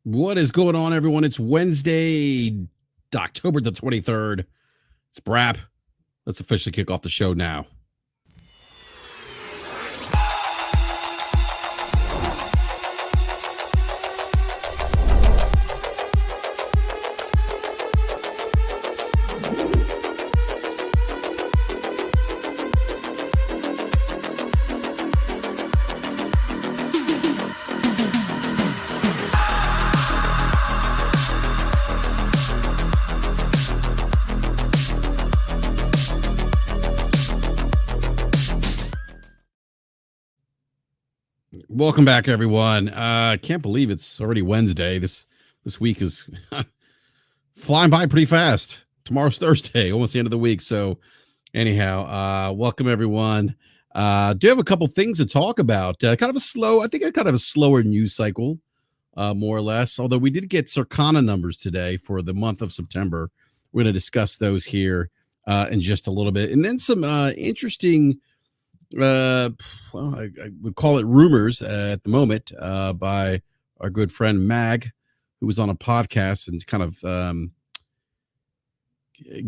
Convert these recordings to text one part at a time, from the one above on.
What is going on, everyone? It's Wednesday, October the 23rd. It's BRAP. Let's officially kick off the show now. Welcome back, everyone. I can't believe it's already Wednesday. This week is flying by pretty fast. Tomorrow's Thursday, almost the end of the week. So anyhow, welcome everyone. Do have a couple things to talk about. Kind of a slower news cycle, more or less. Although we did get Circana numbers today for the month of September. We're going to discuss those here in just a little bit. And then some interesting I would call it rumors at the moment by our good friend Mag, who was on a podcast and kind of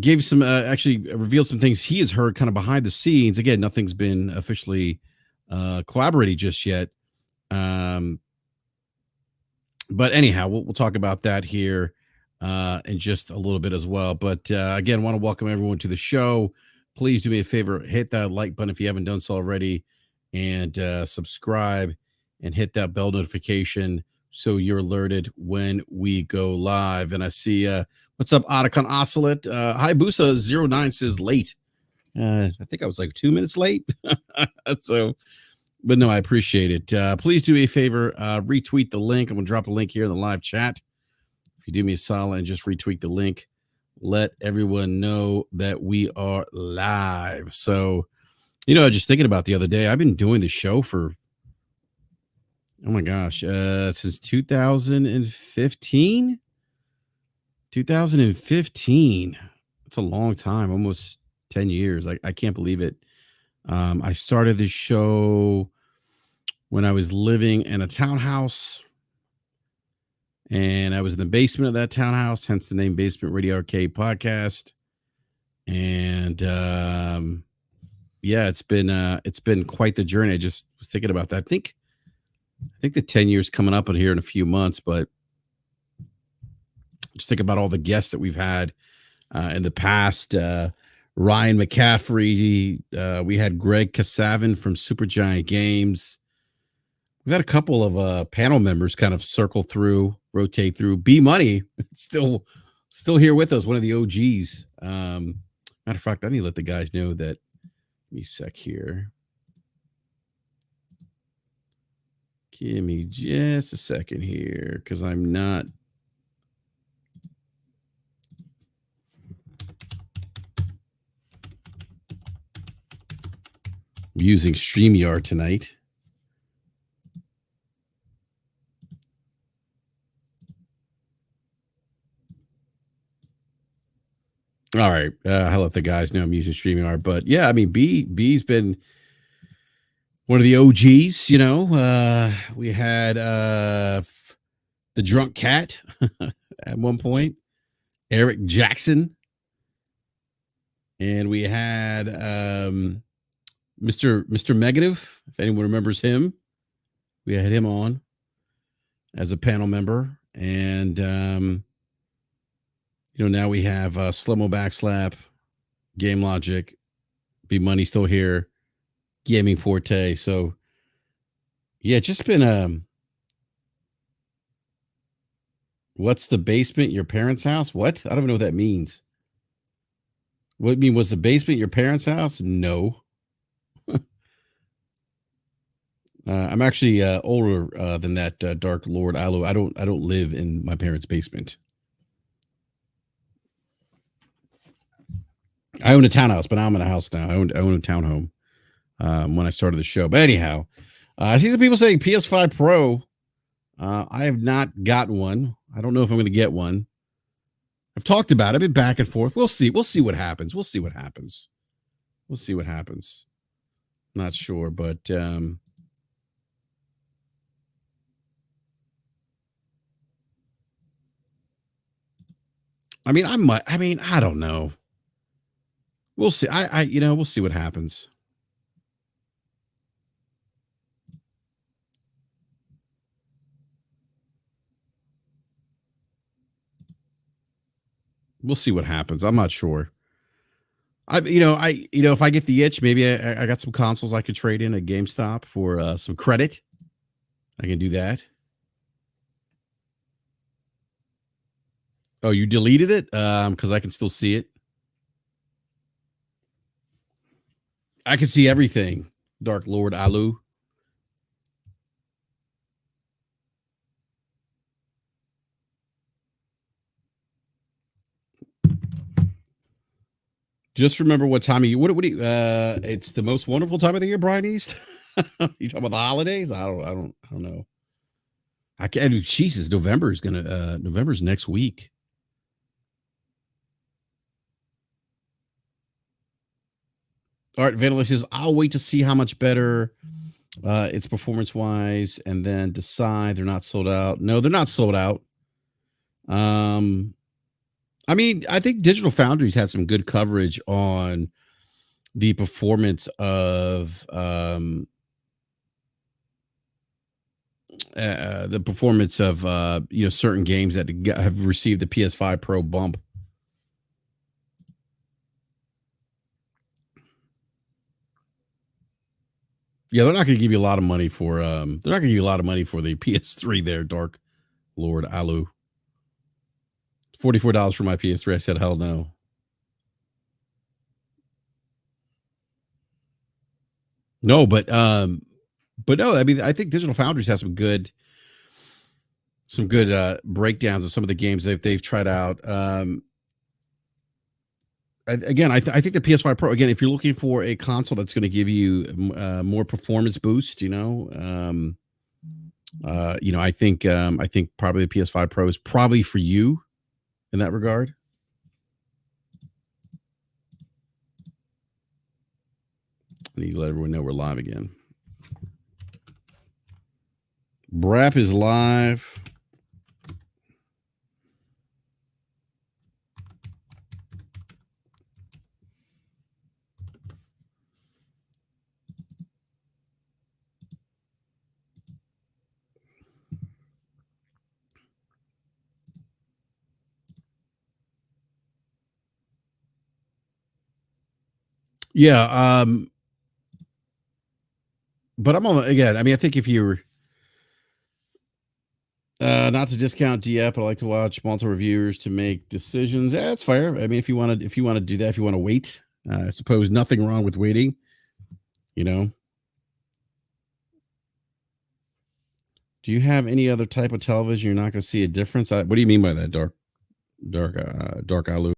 gave some actually revealed some things he has heard kind of behind the scenes. Again, nothing's been officially collaborated just yet, but anyhow, we'll talk about that here in just a little bit as well. But again, want to welcome everyone to the show. Please do me a favor, hit that like button if you haven't done so already, and subscribe and hit that bell notification so you're alerted when we go live. And I see, what's up, Otacon Oscillate? Hi, Busa09 says late. I think I was like 2 minutes late. So, but no, I appreciate it. Please do me a favor, retweet the link. I'm going to drop a link here in the live chat. If you do me a solid and just retweet the link, let everyone know that we are live. So, just thinking about the other day, I've been doing the show for, oh my gosh, since 2015. 2015. It's a long time, almost 10 years. I can't believe it. I started this show when I was living in a townhouse. And I was in the basement of that townhouse, hence the name Basement Radio Arcade Podcast. And it's been quite the journey. I just was thinking about that. I think the 10 years coming up in here in a few months, but just think about all the guests that we've had in the past. Ryan McCaffrey, we had Greg Kasavin from Supergiant Games. We've had a couple of panel members kind of rotate through. B Money still here with us, one of the OGs. Matter of fact, I need to let the guys know that. Give me a sec here. Give me just a second here, because I'm not. I'm using StreamYard tonight. All right. I'll let the guys know I'm using StreamYard. But yeah, I mean, B's been one of the OGs, we had the Drunk Cat at one point, Eric Jackson. And we had Mr. Negative, if anyone remembers him. We had him on as a panel member. And now we have Slow-Mo Backslap, Game Logic, B Money still here, Gaming Forte. So, yeah, just been what's the basement? Your parents' house? What? I don't even know what that means. What do you mean? Was the basement your parents' house? No. I'm actually older than that, Dark Lord Alu. I don't live in my parents' basement. I own a townhouse, but now I'm in a house now. I own a townhome when I started the show. But anyhow, I see some people saying PS5 Pro. I have not gotten one. I don't know if I'm going to get one. I've talked about it. I've been back and forth. We'll see. We'll see what happens. Not sure, but I mean, I don't know. We'll see. We'll see what happens. We'll see what happens. I'm not sure. If I get the itch, maybe I got some consoles I could trade in at GameStop for some credit. I can do that. Oh, you deleted it? Because I can still see it. I can see everything. Dark Lord Alu. Just remember what time of year. What do you? It's the most wonderful time of the year, Brian East. You talking about the holidays? I don't know. I can't. Jesus, November's next week. All right, Vanilla says I'll wait to see how much better it's performance wise, and then decide. They're not sold out. No, they're not sold out. Um, I mean, I think Digital Foundries had some good coverage on the performance of certain games that have received the PS5 Pro bump. Yeah, they're not going to give you a lot of money for they're not going to give you a lot of money for the PS3 there, Dark Lord Alu. $44 for my PS3. I said hell no. No, but no, I mean I think Digital Foundries has some good breakdowns of some of the games they've tried out. I think the PS5 Pro. Again, if you're looking for a console that's going to give you more performance boost, I think probably the PS5 Pro is probably for you in that regard. I need to let everyone know we're live again. BRAP is live. Yeah, but I'm on again. I mean, I think if you're not to discount DF, but I like to watch multiple reviewers to make decisions. Yeah, that's fair. I mean, if you want to do that, if you want to wait, I suppose nothing wrong with waiting. You know, do you have any other type of television you're not going to see a difference? What do you mean by that, dark Alu?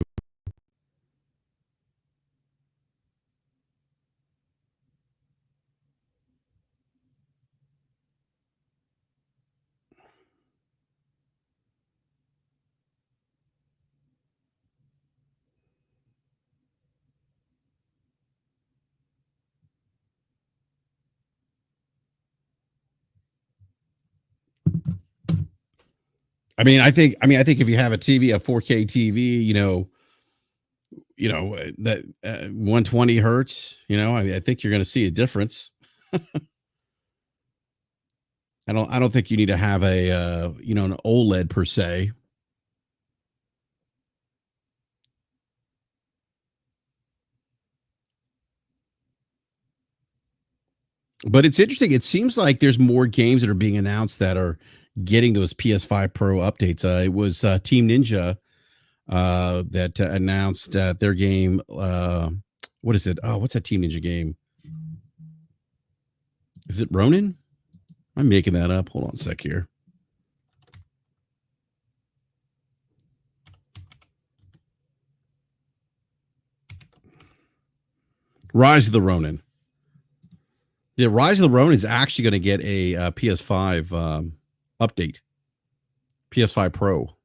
I think if you have a TV, a 4K TV, that 120 hertz, I think you're going to see a difference. I don't think you need to have an OLED per se. But it's interesting. It seems like there's more games that are being announced that are getting those PS5 Pro updates. It was Team Ninja that announced their game. What is it? Oh, what's that Team Ninja game? Is it Ronin? I'm making that up. Hold on a sec here. Rise of the Ronin. Yeah, Rise of the Ronin is actually going to get a PS5 update. PS5 Pro.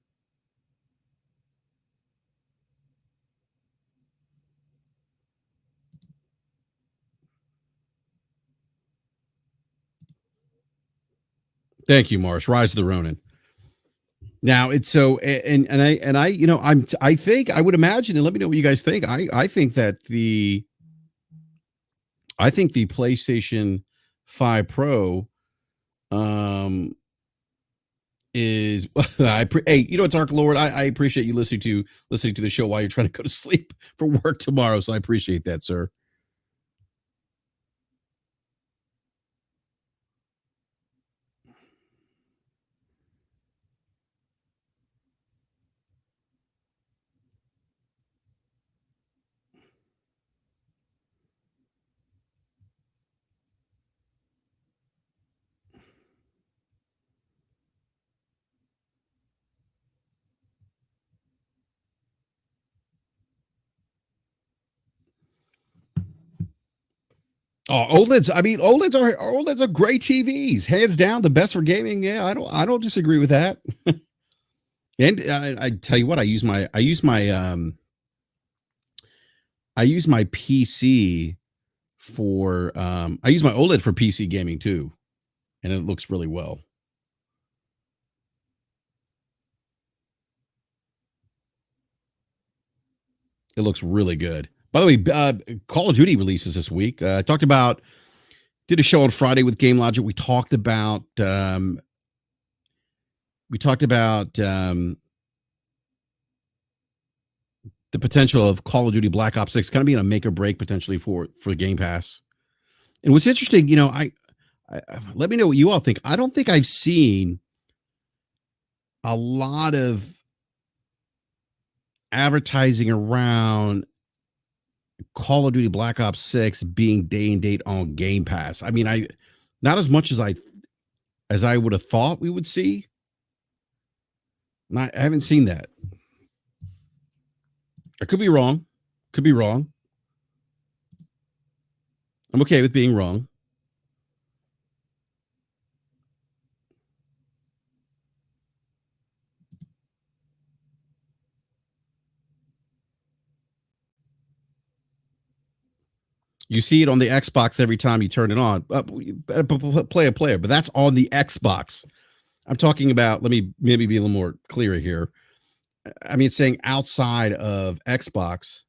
Thank you, Marsh. Rise of the Ronin. Now it's so and I I think I would imagine, and let me know what you guys think. I think the PlayStation 5 Pro um is hey, you know what, Dark Lord, I appreciate you listening to the show while you're trying to go to sleep for work tomorrow. So I appreciate that, sir. Oh, OLEDs. I mean, OLEDs are great TVs, hands down, the best for gaming. Yeah, I don't disagree with that. And I tell you what, I use my PC for I use my OLED for PC gaming too, and it looks really well. It looks really good. By the way, Call of Duty releases this week. I talked about did a show on Friday with Game Logic. We talked about the potential of Call of Duty Black Ops 6 kind of being a make or break potentially for Game Pass. And what's interesting, I let me know what you all think. I don't think I've seen a lot of advertising around Call of Duty Black Ops 6 being day and date on Game Pass. I mean, I not as much as I would have thought we would see. I haven't seen that. I could be wrong. Could be wrong. I'm okay with being wrong. You see it on the Xbox every time you turn it on. Play a player, but that's on the Xbox. I'm talking about. Let me maybe be a little more clearer here. I mean, saying outside of Xbox,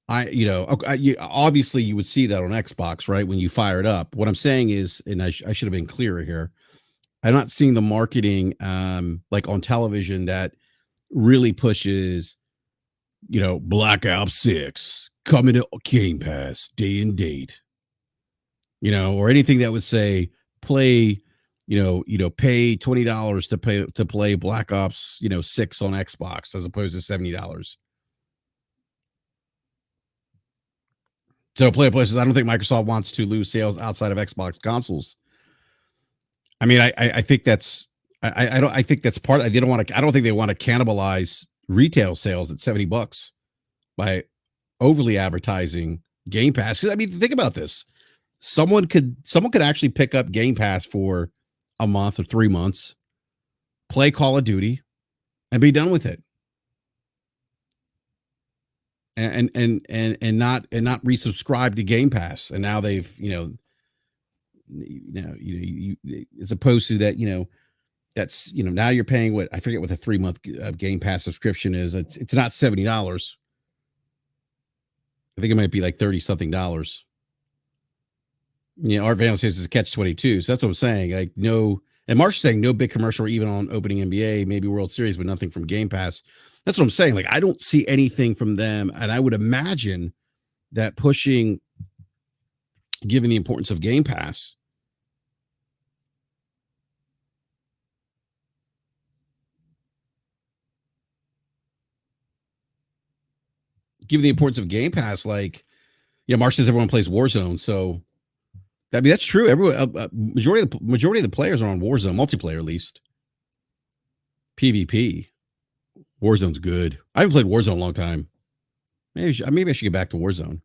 obviously you would see that on Xbox, right? When you fire it up. What I'm saying is, and I should have been clearer here. I'm not seeing the marketing like on television that really pushes, Black Ops 6 coming to Game Pass day and date, or anything that would say play, pay $20 to play Black Ops, 6 on Xbox as opposed to $70. So player places, I don't think Microsoft wants to lose sales outside of Xbox consoles. I mean, I think that's I don't I think that's part. They don't want to. I don't think they want to cannibalize retail sales at $70 by overly advertising Game Pass. Because I mean, think about this: someone could actually pick up Game Pass for a month or 3 months, play Call of Duty, and be done with it, and not resubscribe to Game Pass. And now they've as opposed to that, that's now you're paying what I forget what the 3 month Game Pass subscription is. It's not $70. I think it might be like 30 something dollars. Art Van says it's a catch 22. So that's what I'm saying. Like no, and Marsh saying no big commercial even on opening NBA, maybe World Series, but nothing from Game Pass. That's what I'm saying. Like I don't see anything from them, and I would imagine that pushing, given the importance of Game Pass, given the importance of Game Pass, like Marsh says everyone plays Warzone, so I mean that's true. Everyone, majority of the players are on Warzone multiplayer, at least. PvP, Warzone's good. I haven't played Warzone in a long time. Maybe I should get back to Warzone.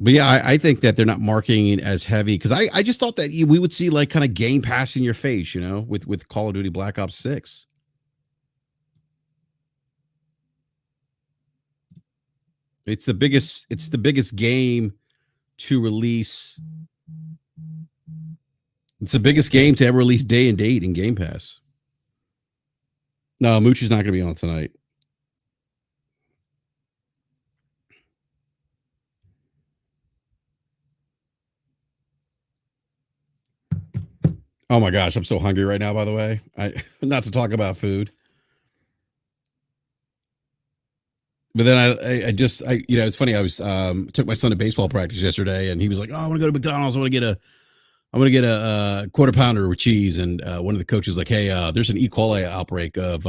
But yeah, I think that they're not marketing it as heavy because I just thought that we would see like kind of Game Pass in your face, with Call of Duty Black Ops 6. It's the biggest game to release It's the biggest game to ever release day and date in Game Pass. No, Moochie's not going to be on tonight. Oh my gosh, I'm so hungry right now, by the way. Not to talk about food. But then I it's funny. I was took my son to baseball practice yesterday, and he was like, "Oh, I want to go to McDonald's. I want to get a quarter pounder with cheese." And one of the coaches was like, "Hey, there's an E. coli outbreak of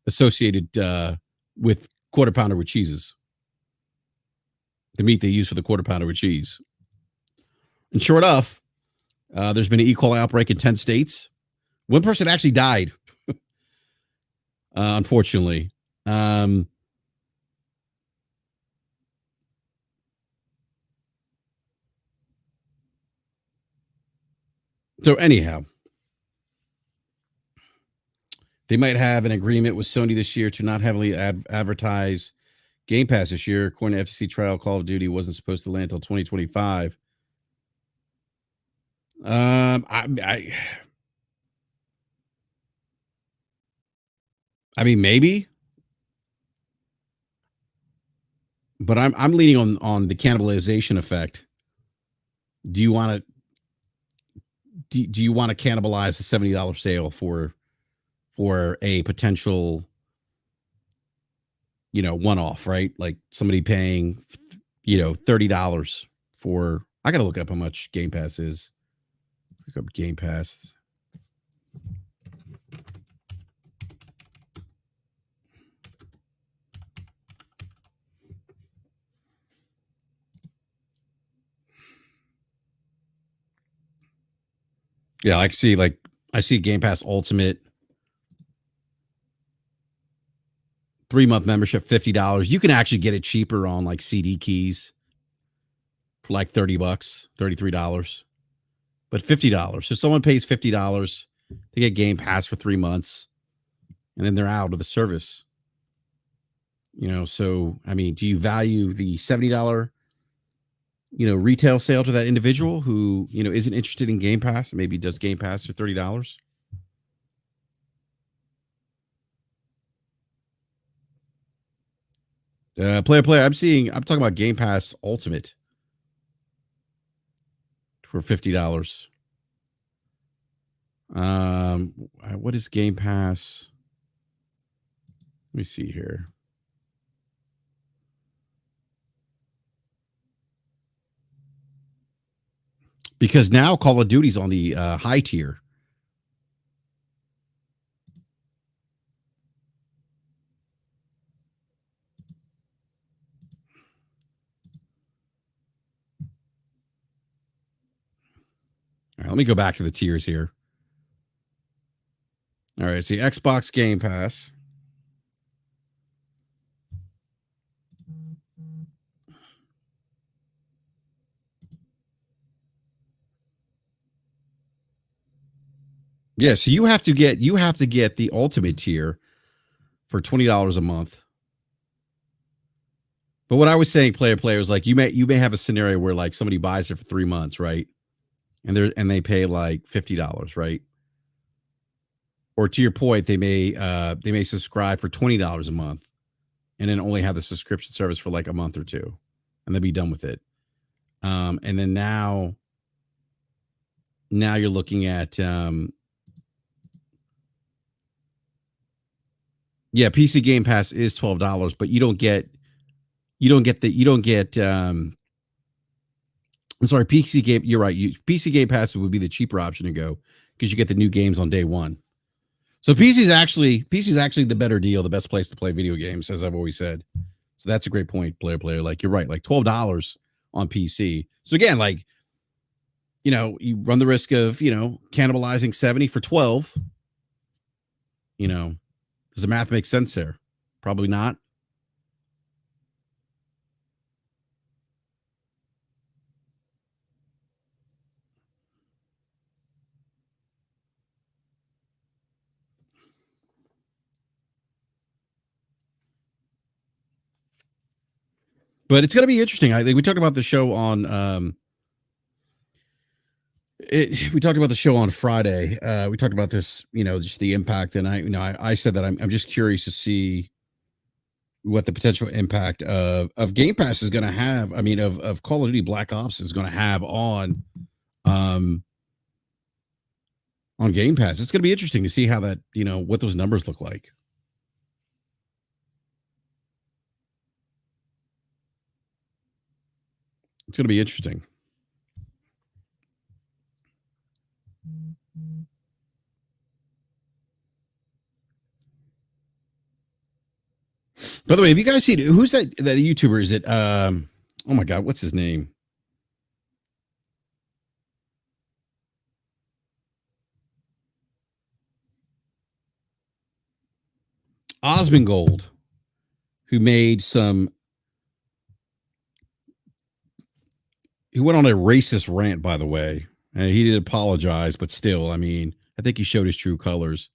associated with quarter pounder with cheeses, the meat they use for the quarter pounder with cheese." And sure enough, there's been an E. coli outbreak in 10 states. One person actually died, unfortunately. So anyhow, they might have an agreement with Sony this year to not heavily advertise Game Pass this year. According to FTC trial, Call of Duty wasn't supposed to land until 2025. I mean, maybe, but I'm leaning on the cannibalization effect. Do you want to do you want to cannibalize a $70 sale for a potential, one off, right? Like somebody paying, $30 for. I got to look up how much Game Pass is. Look up Game Pass. Yeah, I see Game Pass Ultimate 3-month membership, $50. You can actually get it cheaper on like CD keys for like $30, $33. But $50. So someone pays $50 to get Game Pass for 3 months, and then they're out of the service. So I mean, do you value the $70 retail sale to that individual who isn't interested in Game Pass, and maybe does Game Pass for $30? Player. I'm talking about Game Pass Ultimate for $50. What is Game Pass? Let me see here. Because now Call of Duty's on the high tier. All right, let me go back to the tiers here. All right, see Xbox Game Pass. Yeah, so you have to get the ultimate tier for $20 a month. But what I was saying, player is like you may have a scenario where like somebody buys it for 3 months, right? And they pay like $50, right? Or to your point, they may subscribe for $20 a month and then only have the subscription service for like a month or two, and they'll be done with it. And then now you're looking at PC Game Pass is $12, but you don't get I'm sorry, PC Game. You're right. PC Game Pass would be the cheaper option to go because you get the new games on day one. So PC is actually the better deal, the best place to play video games, as I've always said. So that's a great point, player. Like you're right, like $12 on PC. So again, like you run the risk of cannibalizing 70 for 12. Does the math make sense there? Probably not. But it's going to be interesting. I think we talked about the show on We talked about the show on Friday. We talked about this, just the impact, and I said that I'm just curious to see what the potential impact of Game Pass is going to have. I mean, of Call of Duty Black Ops is going to have um on Game Pass. It's going to be interesting to see how that, what those numbers look like. It's going to be interesting. By the way, have you guys seen who's that YouTuber? Is it oh my god, what's his name? Osmongold, who made some he went on a racist rant, by the way. And he did apologize, but still, I mean, I think he showed his true colors.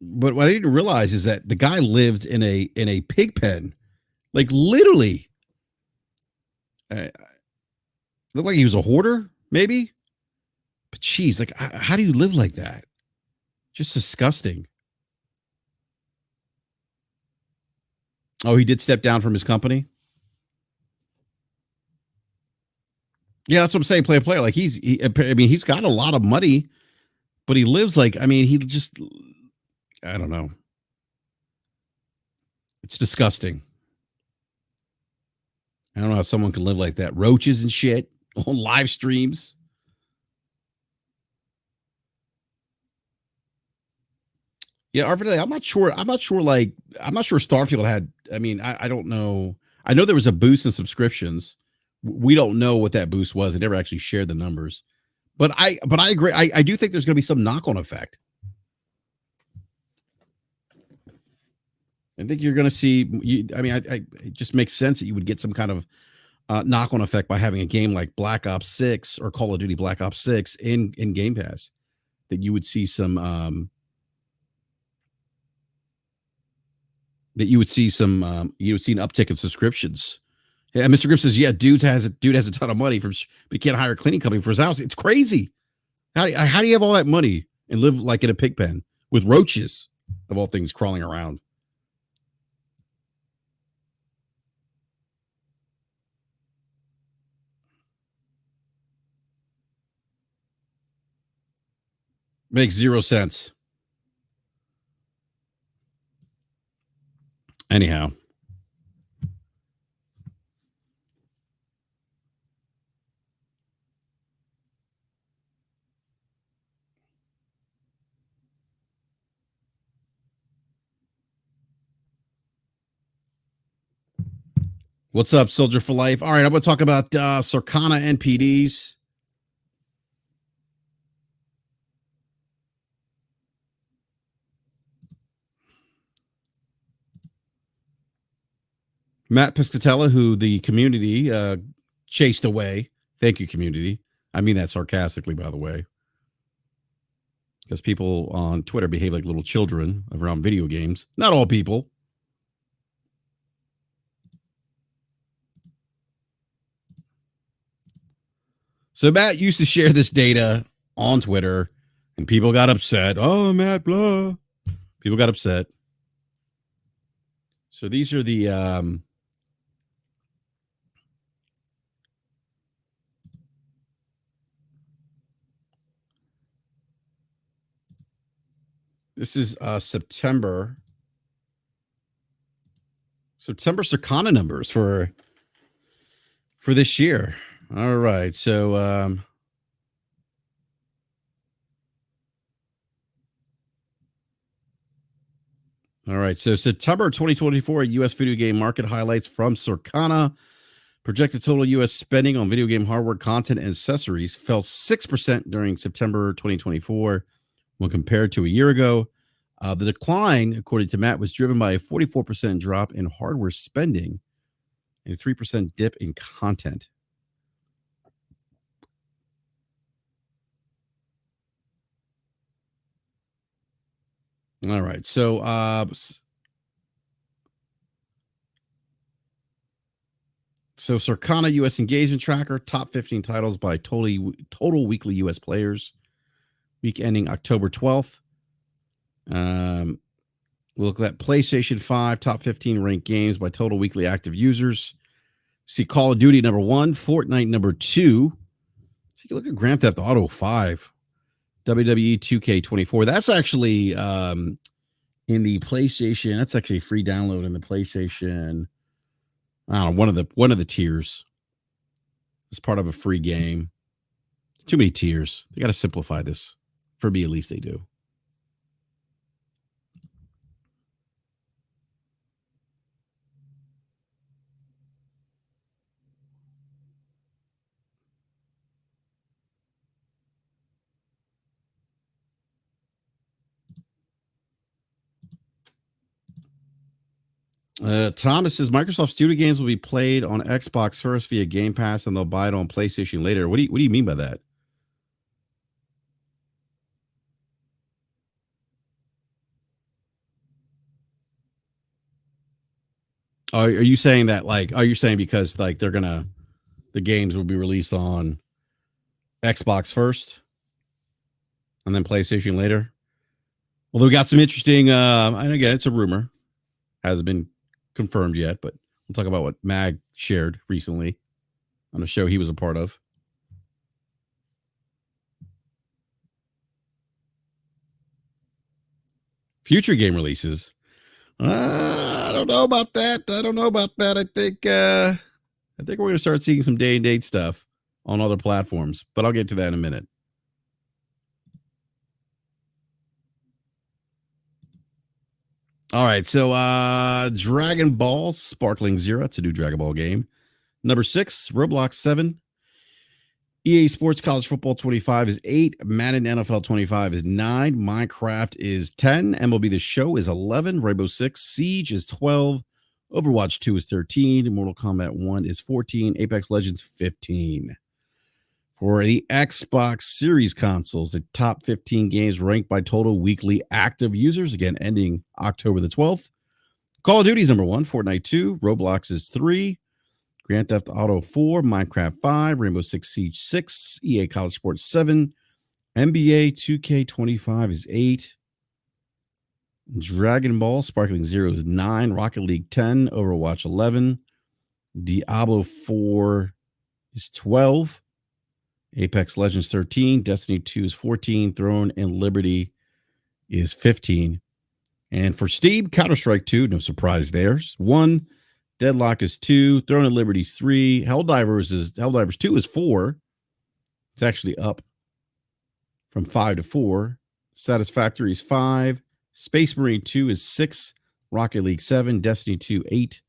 But what I didn't realize is that the guy lived in a pig pen, like literally. Looked like he was a hoarder, maybe. But geez, like, how do you live like that? Just disgusting. Oh, he did step down from his company. Yeah, that's what I'm saying. Player. Like I mean, he's got a lot of money, but he lives like, I mean, he just, I don't know. It's disgusting. I don't know how someone can live like that. Roaches and shit on live streams. Yeah, RVD, I'm not sure. I'm not sure Starfield had. I mean, I don't know. I know there was a boost in subscriptions. We don't know what that boost was. They never actually shared the numbers. But I agree. I do think there's going to be some knock on effect. I think you're going to see. I mean, it just makes sense that you would get some kind of knock on effect by having a game like Black Ops 6 or Call of Duty Black Ops 6 in Game Pass. That you would see some. That you would see some. You would see an uptick in subscriptions. Yeah, Mr. Grip says, "Yeah, dude has a ton of money but he can't hire a cleaning company for his house. It's crazy. How do you have all that money and live like in a pig pen with roaches of all things crawling around?" Makes zero sense. Anyhow, what's up, Soldier for Life? All right, I'm going to talk about Circana NPDs. Matt Piscatella, who the community chased away. Thank you, community. I mean that sarcastically, by the way, because people on Twitter behave like little children around video games. Not all people. So Matt used to share this data on Twitter, and people got upset. Oh, Matt, blah. People got upset. So these are the this is September Circana numbers for this year. All right. So all right. So September 2024 US video game market highlights from Circana. Projected total US spending on video game hardware, content, and accessories fell 6% during September 2024 when compared to a year ago. The decline, according to Matt, was driven by a 44% drop in hardware spending and a 3% dip in content. All right. So So Circana US engagement tracker, top 15 titles by total weekly US players. Week ending October 12th. We'll look at PlayStation 5, top 15 ranked games by total weekly active users. See Call of Duty number 1, Fortnite number 2. Take a look at Grand Theft Auto 5, WWE 2K24. That's actually in the PlayStation. That's actually a free download in the PlayStation. I don't know, one of the tiers. It's part of a free game. Too many tiers. They got to simplify this. For me, at least they do. Thomas says Microsoft Studio games will be played on Xbox first via Game Pass, and they'll buy it on PlayStation later. What do you mean by that? Are you saying that are you saying because the games will be released on Xbox first and then PlayStation later? Well, we got some interesting. And again, it's a rumor, hasn't been confirmed yet, but we'll talk about what Mag shared recently on a show he was a part of. Future game releases. I don't know about that. I think we're going to start seeing some day and date stuff on other platforms, but I'll get to that in a minute. All right, so Dragon Ball Sparkling Zero. It's a new Dragon Ball game. Number 6, Roblox 7. EA Sports College Football 25 is 8. Madden NFL 25 is 9. Minecraft is 10. MLB The Show is 11. Rainbow Six Siege is 12. Overwatch 2 is 13. Mortal Kombat 1 is 14. Apex Legends 15. For the Xbox Series consoles, the top 15 games ranked by total weekly active users, again, ending October the 12th. Call of Duty is number 1, Fortnite 2, Roblox is 3, Grand Theft Auto 4, Minecraft 5, Rainbow Six Siege 6, EA College Sports 7, NBA 2K25 is 8, Dragon Ball Sparkling Zero is 9, Rocket League 10, Overwatch 11, Diablo 4 is 12, Apex Legends 13, Destiny 2 is 14, Throne and Liberty is 15. And for Steam, Counter-Strike 2, no surprise there, 1, Deadlock is 2, Throne and Liberty is 3, Helldivers 2 is 4. It's actually up from 5 to 4. Satisfactory is 5, Space Marine 2 is 6, Rocket League 7, Destiny 2 8.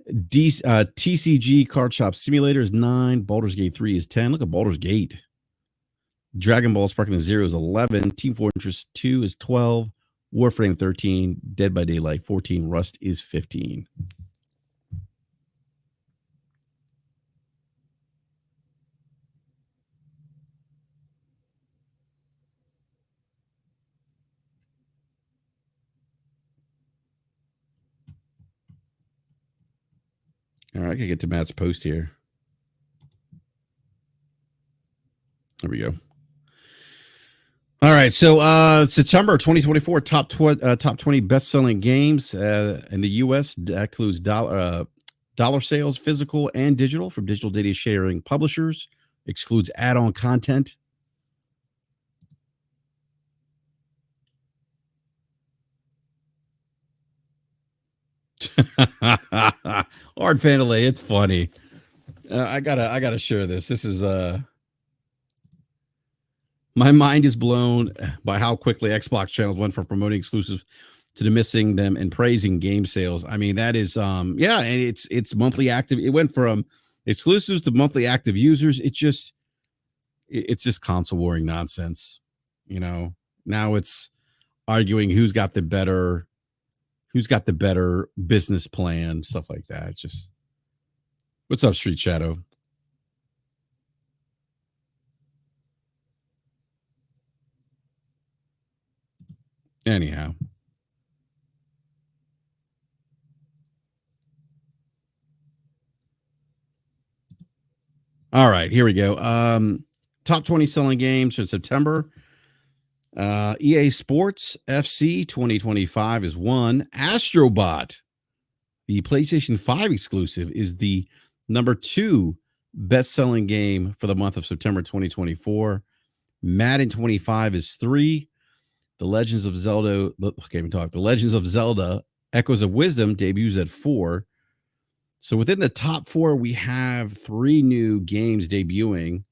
TCG Card Shop Simulator is 9. Baldur's Gate 3 is 10. Look at Baldur's Gate. Dragon Ball Sparkling Zero is 11. Team Fortress 2 is 12. Warframe 13. Dead by Daylight 14. Rust is 15. All right, I can get to Matt's post here. There we go. All right, so September 2024 top 20 best-selling games in the U.S. That includes dollar sales, physical and digital, from digital data sharing publishers. Excludes add-on content. Art Vandalay, it's funny. I gotta share this. This is my mind is blown by how quickly Xbox channels went from promoting exclusives to dismissing them and praising game sales. I mean, that is and it's monthly active. It went from exclusives to monthly active users. It's just console warring nonsense. Now it's arguing who's got the better business plan, stuff like that. It's just, what's up, Street Shadow? Anyhow, All right, here we go. Top 20 selling games in September. EA Sports FC 2025 is one. Astrobot, the PlayStation 5 exclusive, is the number 2 best-selling game for the month of September 2024. Madden 25 is 3. The Legends of Zelda, can't even talk. The Legends of Zelda Echoes of Wisdom debuts at 4. So within the top 4, we have 3 new games debuting.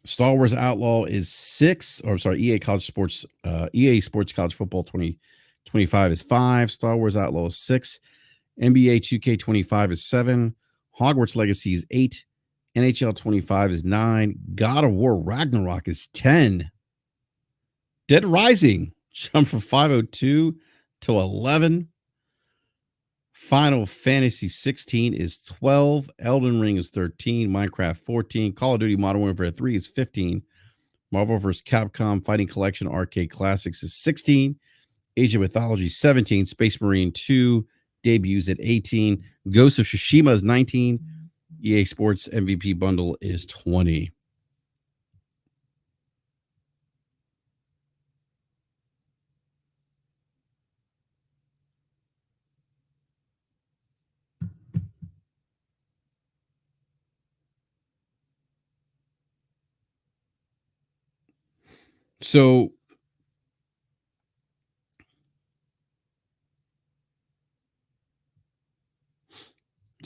Star Wars Outlaw is 6. Or sorry, EA Sports College Football 2025 is 5. Star Wars Outlaw is 6. NBA 2K25 is 7. Hogwarts Legacy is 8. NHL 25 is 9. God of War Ragnarok is 10. Dead Rising jumped from 502 to 11. Final Fantasy 16 is 12. Elden Ring is 13. Minecraft 14. Call of Duty Modern Warfare 3 is 15. Marvel vs. Capcom Fighting Collection Arcade Classics is 16. Age of Mythology 17. Space Marine 2 debuts at 18. Ghost of Tsushima is 19. EA Sports MVP bundle is 20. So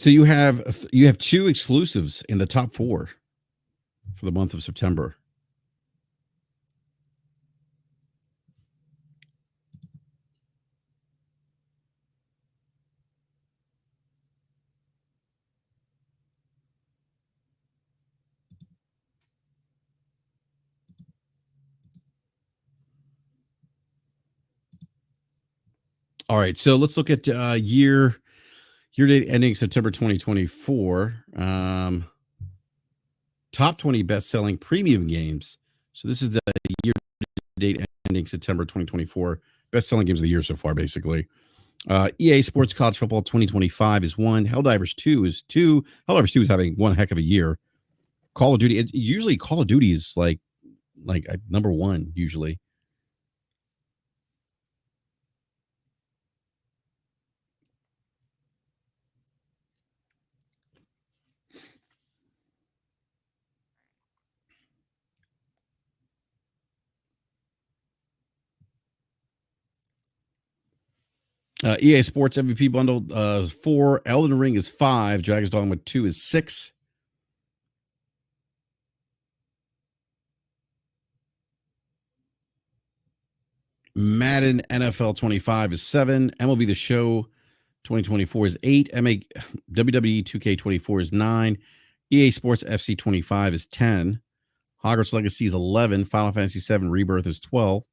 you have 2 exclusives in the top 4 for the month of September. All right, so let's look at year date ending September 2024. Top 20 best-selling premium games. So this is the year date ending September 2024. Best-selling games of the year so far, basically. EA Sports College Football 2025 is 1. Helldivers 2 is 2. Helldivers 2 is having one heck of a year. Call of Duty, usually Call of Duty is like number 1 usually. EA Sports MVP bundle 4. Elden Ring is 5. Dragon's Dogma 2 is 6. Madden NFL 25 is 7. MLB The Show 2024 is 8. WWE 2K24 is 9. EA Sports FC 25 is 10. Hogwarts Legacy is 11. Final Fantasy 7 Rebirth is 12.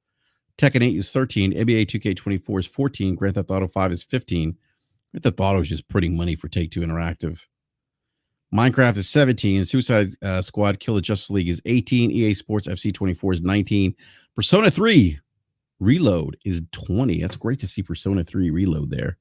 Tekken 8 is 13. NBA 2K24 is 14. Grand Theft Auto 5 is 15. Grand Theft Auto is just putting money for Take-Two Interactive. Minecraft is 17. Suicide Squad Kill the Justice League is 18. EA Sports FC 24 is 19. Persona 3 Reload is 20. That's great to see Persona 3 Reload there.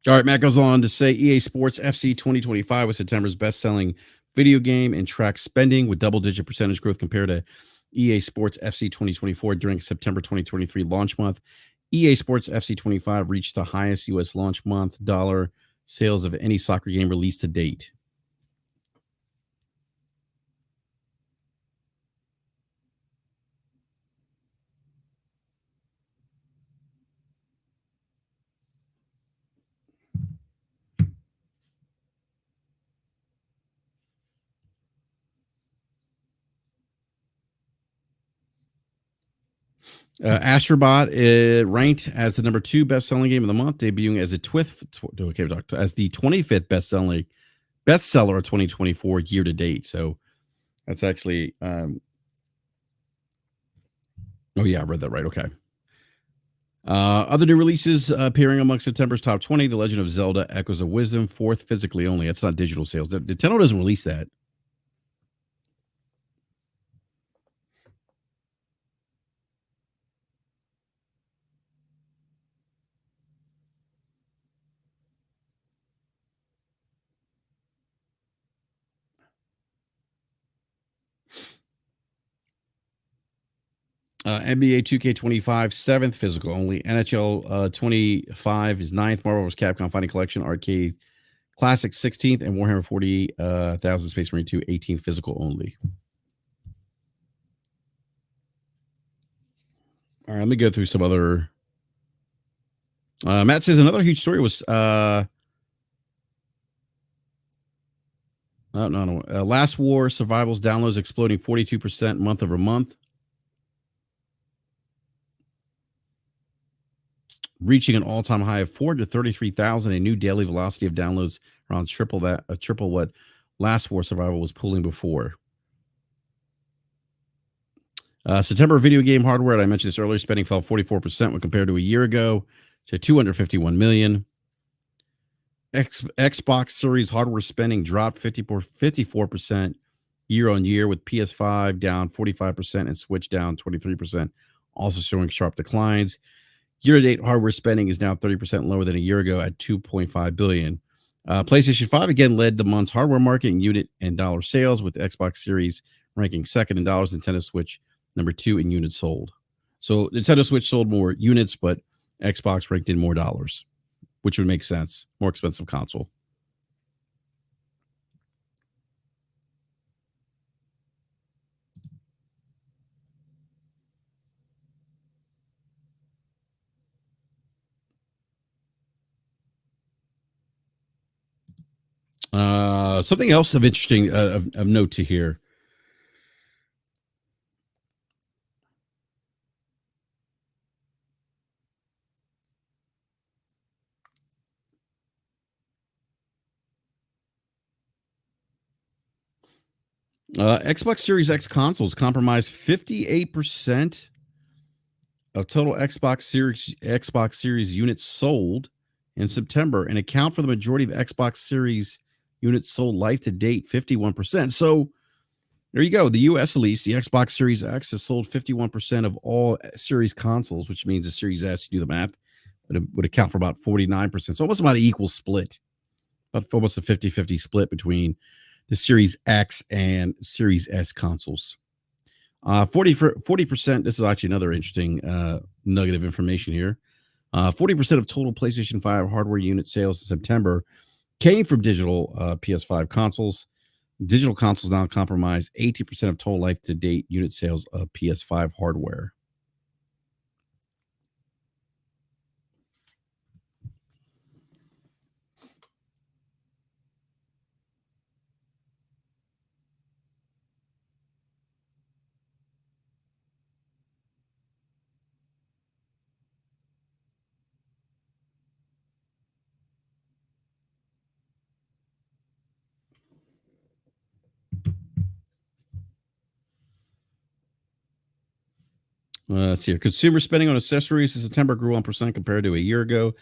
All right, Matt goes on to say EA Sports FC 2025 was September's best-selling video game and tracks spending with double-digit percentage growth compared to EA Sports FC 2024 during September 2023 launch month. EA Sports FC 25 reached the highest U.S. launch month dollar sales of any soccer game released to date. Astrobot ranked as the number 2 best-selling game of the month, debuting as the 25th bestseller of 2024 year to date. So that's actually oh yeah, I read that right. Okay. Other new releases appearing among September's top 20: The Legend of Zelda: Echoes of Wisdom, fourth physically only. That's not digital sales. Nintendo doesn't release that. NBA 2K25, seventh physical only. NHL 25 is ninth. Marvel vs. Capcom Fighting Collection Arcade Classic 16th, and Warhammer 40,000 Space Marine 2 18th physical only. All right, let me go through some other. Matt says another huge story was Last War Survivals downloads exploding 42% month over month, reaching an all-time high of 433,000. A new daily velocity of downloads around triple what Last War Survival was pulling before. September video game hardware, I mentioned this earlier, spending fell 44% when compared to a year ago to 251 million. Xbox Series hardware spending dropped 54% year on year, with PS5 down 45% and Switch down 23%, also showing sharp declines. Year-to-date hardware spending is now 30% lower than a year ago at $2.5 billion. PlayStation 5 again led the month's hardware market in unit and dollar sales, with the Xbox Series ranking second in dollars, Nintendo Switch number 2 in units sold. So Nintendo Switch sold more units, but Xbox ranked in more dollars, which would make sense. More expensive console. Something else of interesting of note to hear. Xbox Series X consoles comprise 58% of total Xbox Series units sold in September, and account for the majority of Xbox Series units sold life to date, 51%. So there you go. The US, at least, the Xbox Series X has sold 51% of all series consoles, which means the Series S, you do the math, would account for about 49%. So almost about an equal split, about almost a 50-50 split between the Series X and Series S consoles. 40%. This is actually another interesting nugget of information here. 40% of total PlayStation 5 hardware unit sales in September came from digital PS5 consoles. Digital consoles now comprise 18% of total life to date unit sales of PS5 hardware. Let's see here. Consumer spending on accessories in September grew 1% compared to a year ago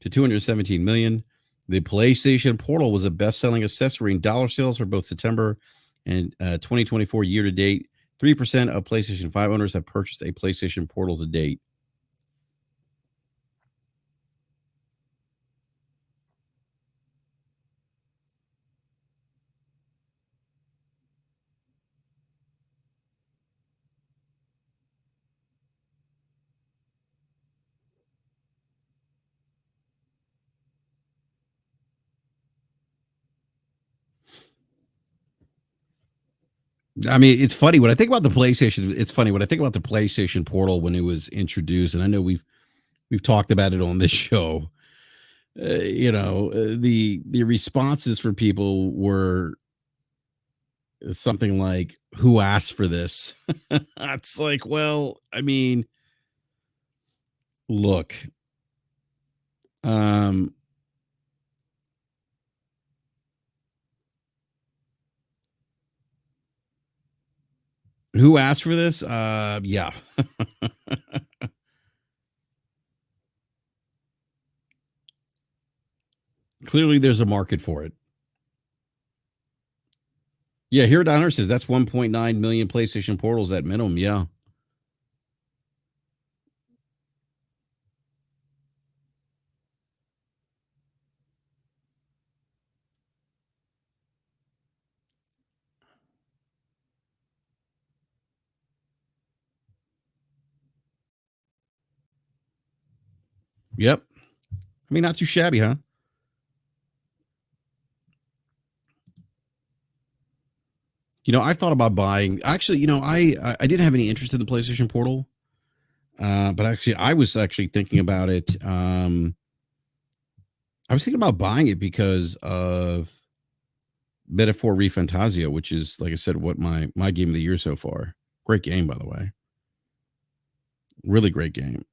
to 217 million. The PlayStation Portal was a best-selling accessory in dollar sales for both September and 2024 year to date. 3% of PlayStation 5 owners have purchased a PlayStation Portal to date. I mean, it's funny when I think about the PlayStation. It's funny when I think about the PlayStation Portal when it was introduced, and I know we've talked about it on this show. The responses for people were something like, "Who asked for this?" It's like, well, I mean, look, um, who asked for this? Yeah. Clearly, there's a market for it. Yeah, here Downer says that's 1.9 million PlayStation portals at minimum. Yeah. Yep. I mean, not too shabby, huh? I thought about buying. Actually, I didn't have any interest in the PlayStation Portal, but actually, I was actually thinking about it. I was thinking about buying it because of Metaphor ReFantazio, which is, like I said, what my game of the year so far. Great game, by the way. Really great game.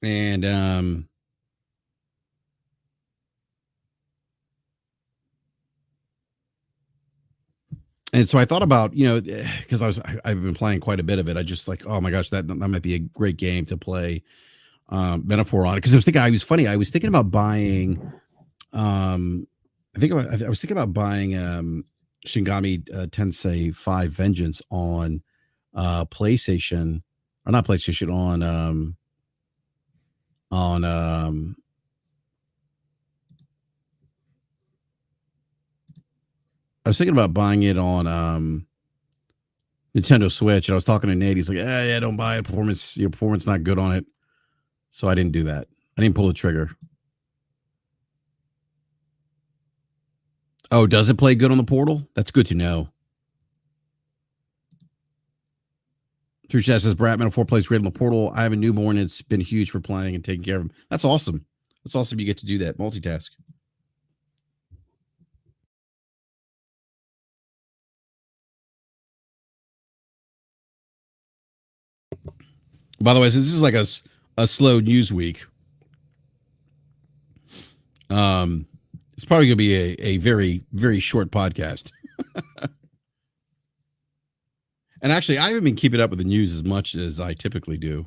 And so I thought about, because I've been playing quite a bit of it. I just like, oh my gosh, that might be a great game to play Metaphor on it. Because I was thinking about buying I was thinking about buying Shingami Tensei 5 Vengeance on PlayStation, or not PlayStation, on I was thinking about buying it on Nintendo Switch, and I was talking to Nate. He's like, yeah, don't buy it. Your performance not good on it. So I didn't do that. I didn't pull the trigger. Oh, does it play good on the Portal? That's good to know. Through chat says BRAP Metaphor plays great on the Portal. I have a newborn. It's been huge for playing and taking care of him. That's awesome. That's awesome. You get to do that multitask. By the way, since this is like a slow news week, it's probably going to be a very, very short podcast. And actually, I haven't been keeping up with the news as much as I typically do.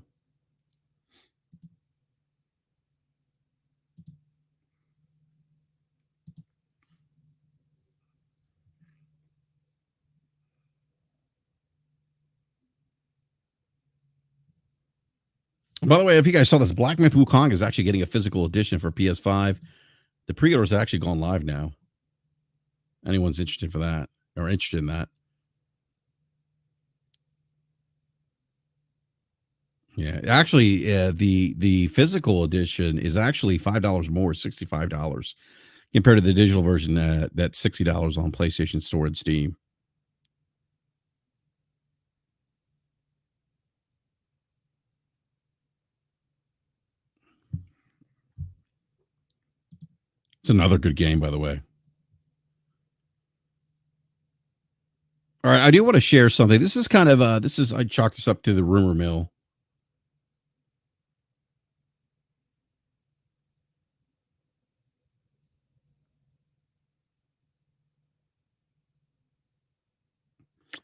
By the way, if you guys saw this, Black Myth Wukong is actually getting a physical edition for PS5. The pre-orders have actually gone live now. Anyone's interested for that or interested in that? Yeah, actually, the physical edition is actually $5 more, $65 compared to the digital version that's $60 on PlayStation Store and Steam. It's another good game, by the way. All right, I do want to share something. This is kind of I chalked this up to the rumor mill.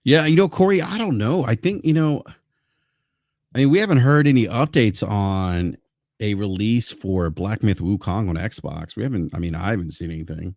Yeah, Corey, I don't know. I think, I mean, we haven't heard any updates on a release for Black Myth Wukong on Xbox. We haven't, I mean, I haven't seen anything.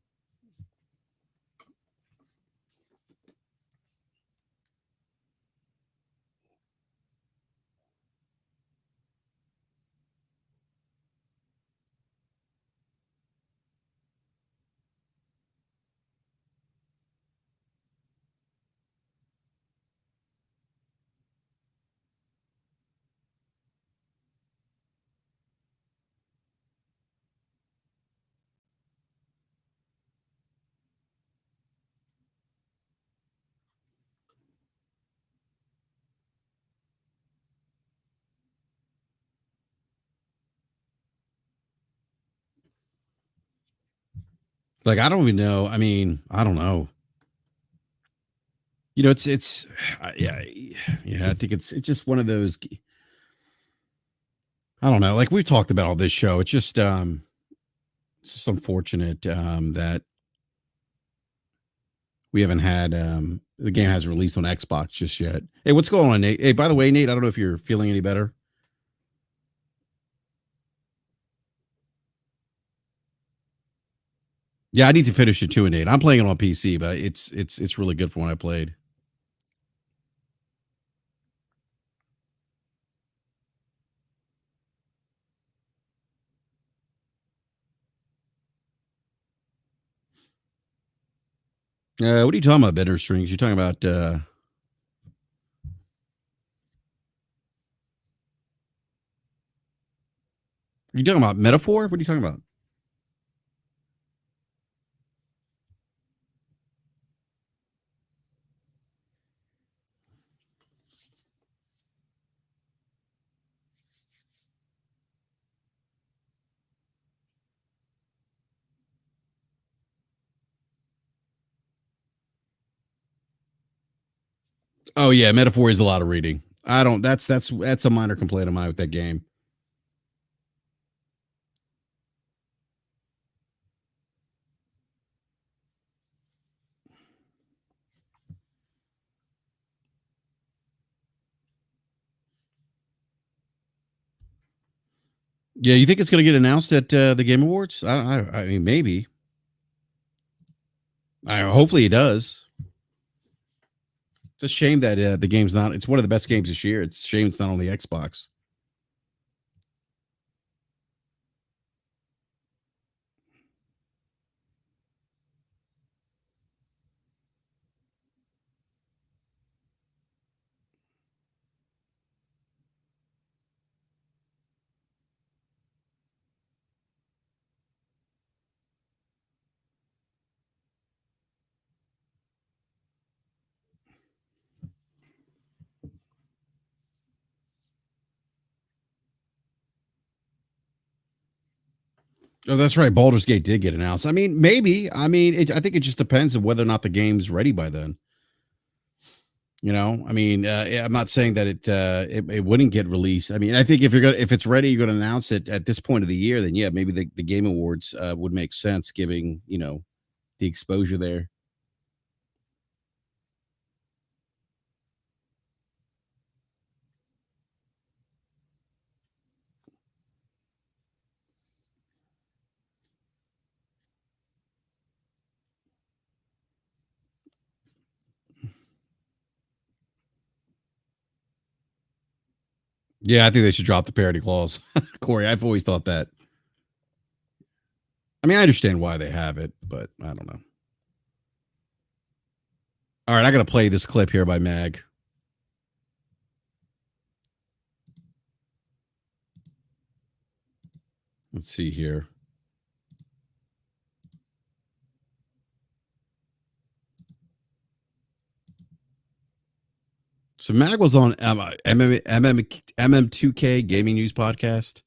Like, I don't even know. I mean, I don't know. It's yeah, yeah. I think it's just one of those. I don't know. Like we've talked about all this show. It's just unfortunate that we haven't had the game hasn't released on Xbox just yet. Hey, what's going on, Nate? Hey, by the way, Nate, I don't know if you're feeling any better. Yeah, I need to finish it too, Nate. I'm playing it on PC, but it's really good for when I played. What are you talking about, better strings? You're talking about you talking about metaphor? What are you talking about? Oh yeah, metaphor is a lot of reading. I don't. That's a minor complaint of mine with that game. Yeah, you think it's going to get announced at the Game Awards? I mean, maybe. Hopefully, it does. It's a shame that the game's not. It's one of the best games this year. It's a shame it's not on the Xbox. Oh, that's right. Baldur's Gate did get announced. I mean, maybe. I mean, I think it just depends on whether or not the game's ready by then. You know, I mean, I'm not saying that it wouldn't get released. I mean, I think if it's ready, you're gonna announce it at this point of the year. Then yeah, maybe the Game Awards would make sense, giving the exposure there. Yeah, I think they should drop the parody clause, Corey. I've always thought that. I mean, I understand why they have it, but I don't know. All right, I got to play this clip here by Mag. Let's see here. So Mag was on MM2K Gaming News Podcast.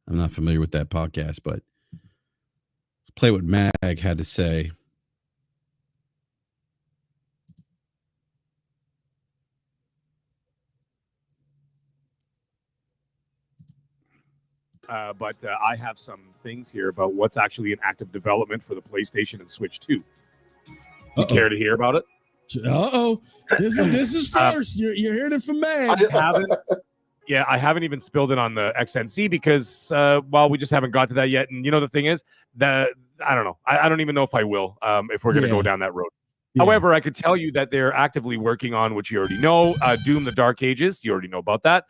I'm not familiar with that podcast, but let's play what Mag had to say. But I have some things here about what's actually in active development for the PlayStation and Switch 2. You care to hear about it? This is first. You're hearing it from Mag. I haven't even spilled it on the XNC because we just haven't got to that yet. And the thing is that I don't know. I don't even know if I will if we're going to go down that road. Yeah. However, I could tell you that they're actively working on, which you already know, Doom: The Dark Ages. You already know about that.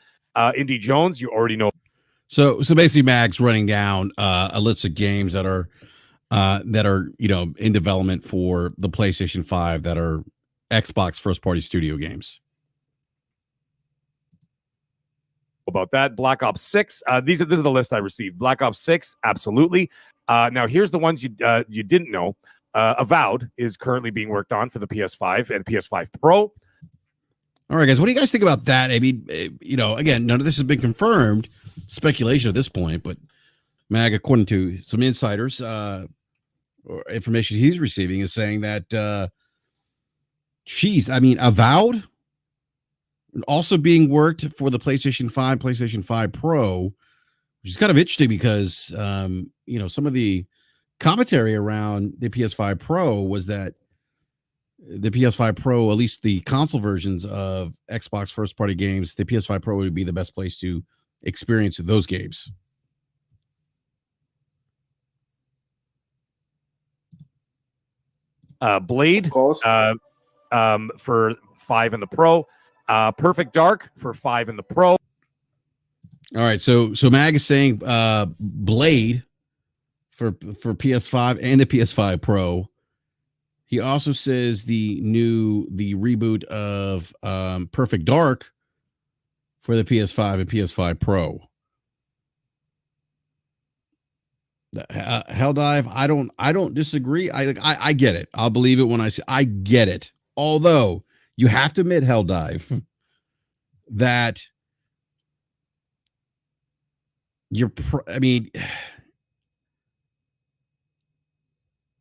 Indy Jones. You already know. So basically, Mag's running down a list of games that are in development for the PlayStation 5 that are Xbox first party studio games. About that, Black Ops 6. This is the list I received. Black Ops 6, absolutely. Now here's the ones you didn't know. Avowed is currently being worked on for the PS5 and PS5 Pro. All right, guys, what do you guys think about that? I mean, again, none of this has been confirmed. Speculation at this point, but Mag, according to some insiders or information he's receiving, is saying that Avowed also being worked for the PlayStation 5, PlayStation 5 Pro, which is kind of interesting because some of the commentary around the PS5 Pro was that the PS5 Pro, at least the console versions of Xbox first party games, the PS5 Pro would be the best place to experience those games. Blade for 5 in the Pro. Perfect Dark for 5 in the Pro. All right, so Mag is saying Blade for PS5 and the PS5 Pro. He also says the reboot of Perfect Dark for the PS5 and PS5 Pro. Helldive, I don't disagree. I get it. I'll believe it when I say I get it. Although you have to admit, Helldive, that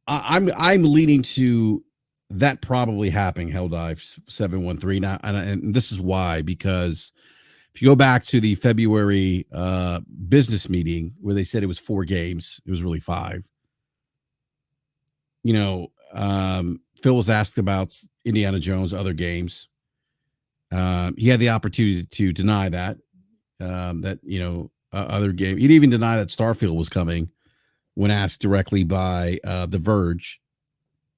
I'm leaning to that probably happening, Helldive 713. Now, and this is why, because if you go back to the February business meeting where they said it was 4 games, it was really 5. Phil was asked about Indiana Jones, other games. He had the opportunity to deny that, other game. He'd even deny that Starfield was coming when asked directly by The Verge,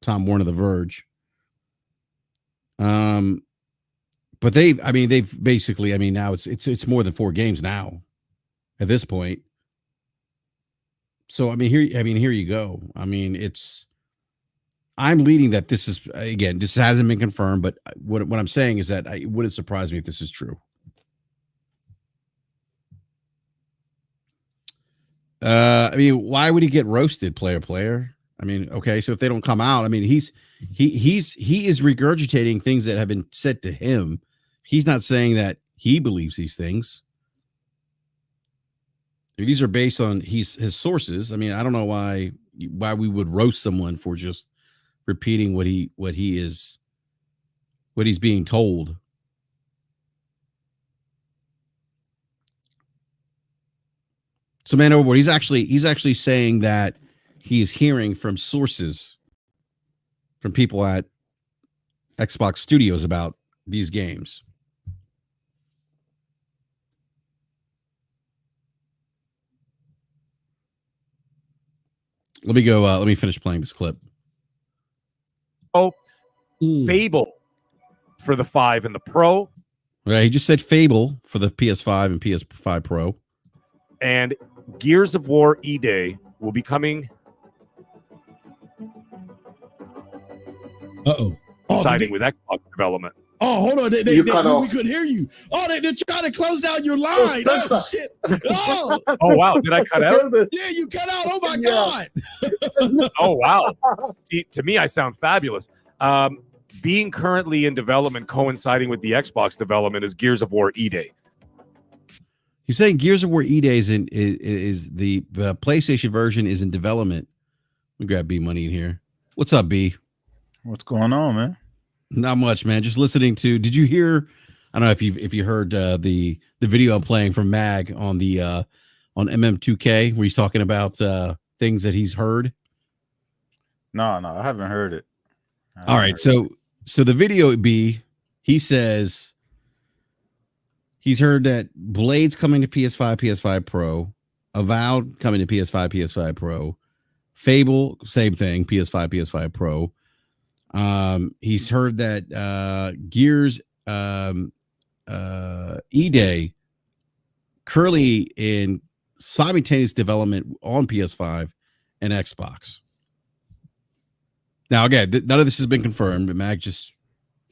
Tom Warner, The Verge. But they've basically, now it's more than 4 games now at this point. So, here you go. I'm leading that this is, again, this hasn't been confirmed, but what I'm saying is that it wouldn't surprise me if this is true. Why would he get roasted, player? Okay, so if they don't come out, he is regurgitating things that have been said to him. He's not saying that he believes these things. These are based on his sources. I don't know why we would roast someone for just repeating what he's being told. So, man overboard, he's actually saying that he is hearing from sources, from people at Xbox Studios about these games. Let me go. Let me finish playing this clip. Fable for the 5 and the Pro. Right, he just said Fable for the PS5 and PS5 Pro. And Gears of War E-Day will be coming. Siding with Xbox development. Oh, hold on. We couldn't hear you. Oh, they're trying to close down your line. Oh, shit. Oh. Oh, wow. Did I cut out? Yeah, you cut out. Oh, my God. Oh, wow. See, to me, I sound fabulous. Being currently in development, coinciding with the Xbox development, is Gears of War E-Day. He's saying Gears of War E-Day is the PlayStation version is in development. Let me grab B Money in here. What's up, B? What's going on, man? Not much, man. Just listening to. Did you hear? I don't know if you heard the video I'm playing from Mag on the on MM2K where he's talking about things that he's heard. No, I haven't heard it. All right, so the video B, he says he's heard that Blade's coming to PS5, PS5 Pro, Avowed coming to PS5, PS5 Pro, Fable, same thing, PS5, PS5 Pro. He's heard that Gears E-Day currently in simultaneous development on PS5 and Xbox. Now, again, none of this has been confirmed, but Mac just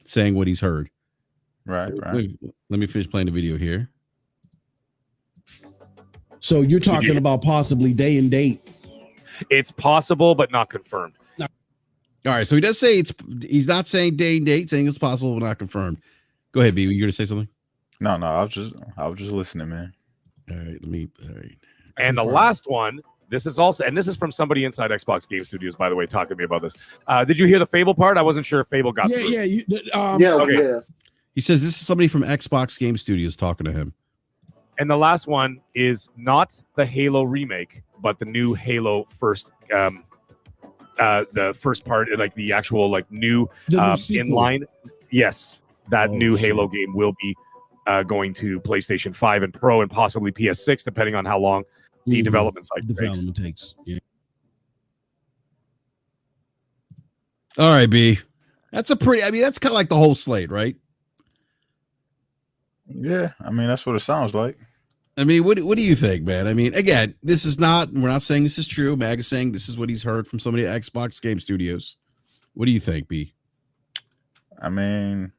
saying what he's heard. Right. Let me finish playing the video here. So you're talking about possibly day and date. It's possible, but not confirmed. All right, so he does say he's not saying day and date, saying it's possible, but not confirmed. Go ahead, B. Were you going to say something? No, I was just listening, man. All right. And the last one, this is from somebody inside Xbox Game Studios, by the way, talking to me about this. Did you hear the Fable part? I wasn't sure if Fable got through. Yeah. He says this is somebody from Xbox Game Studios talking to him. And the last one is not the Halo remake, but the new Halo first the first part, like the actual like new sequel. inline. Yes, that new shit. Halo game will be going to PlayStation 5 and Pro and possibly PS6, depending on how long the development cycle takes. Yeah. All right, B. That's a pretty. I mean, that's kind of like the whole slate, right? Yeah, I mean that's what it sounds like. I mean, what do you think, man? I mean, again, this is not. We're not saying this is true. Mag is saying this is what he's heard from somebody at Xbox Game Studios. What do you think, B? I mean,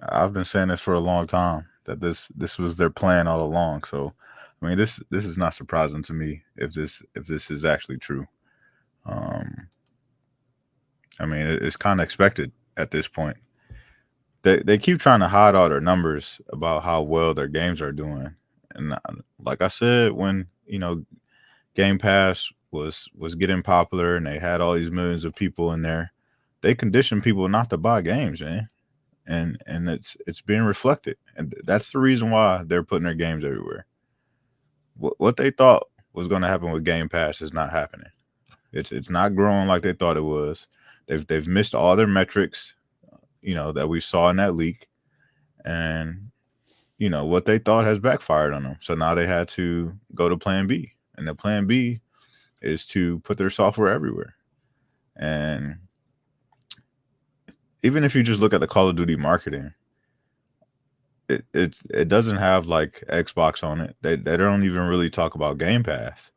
I've been saying this for a long time that this was their plan all along. So, I mean, this is not surprising to me if this is actually true. I mean, it's kind of expected at this point. They keep trying to hide all their numbers about how well their games are doing, and like I said, when Game Pass was getting popular and they had all these millions of people in there, they conditioned people not to buy games, man, and it's being reflected, and that's the reason why they're putting their games everywhere. What they thought was going to happen with Game Pass is not happening. It's not growing like they thought it was. They've missed all their metrics, that we saw in that leak, and what they thought has backfired on them. So now they had to go to Plan B, and the Plan B is to put their software everywhere. And even if you just look at the Call of Duty marketing, it doesn't have like Xbox on it. They don't even really talk about Game Pass.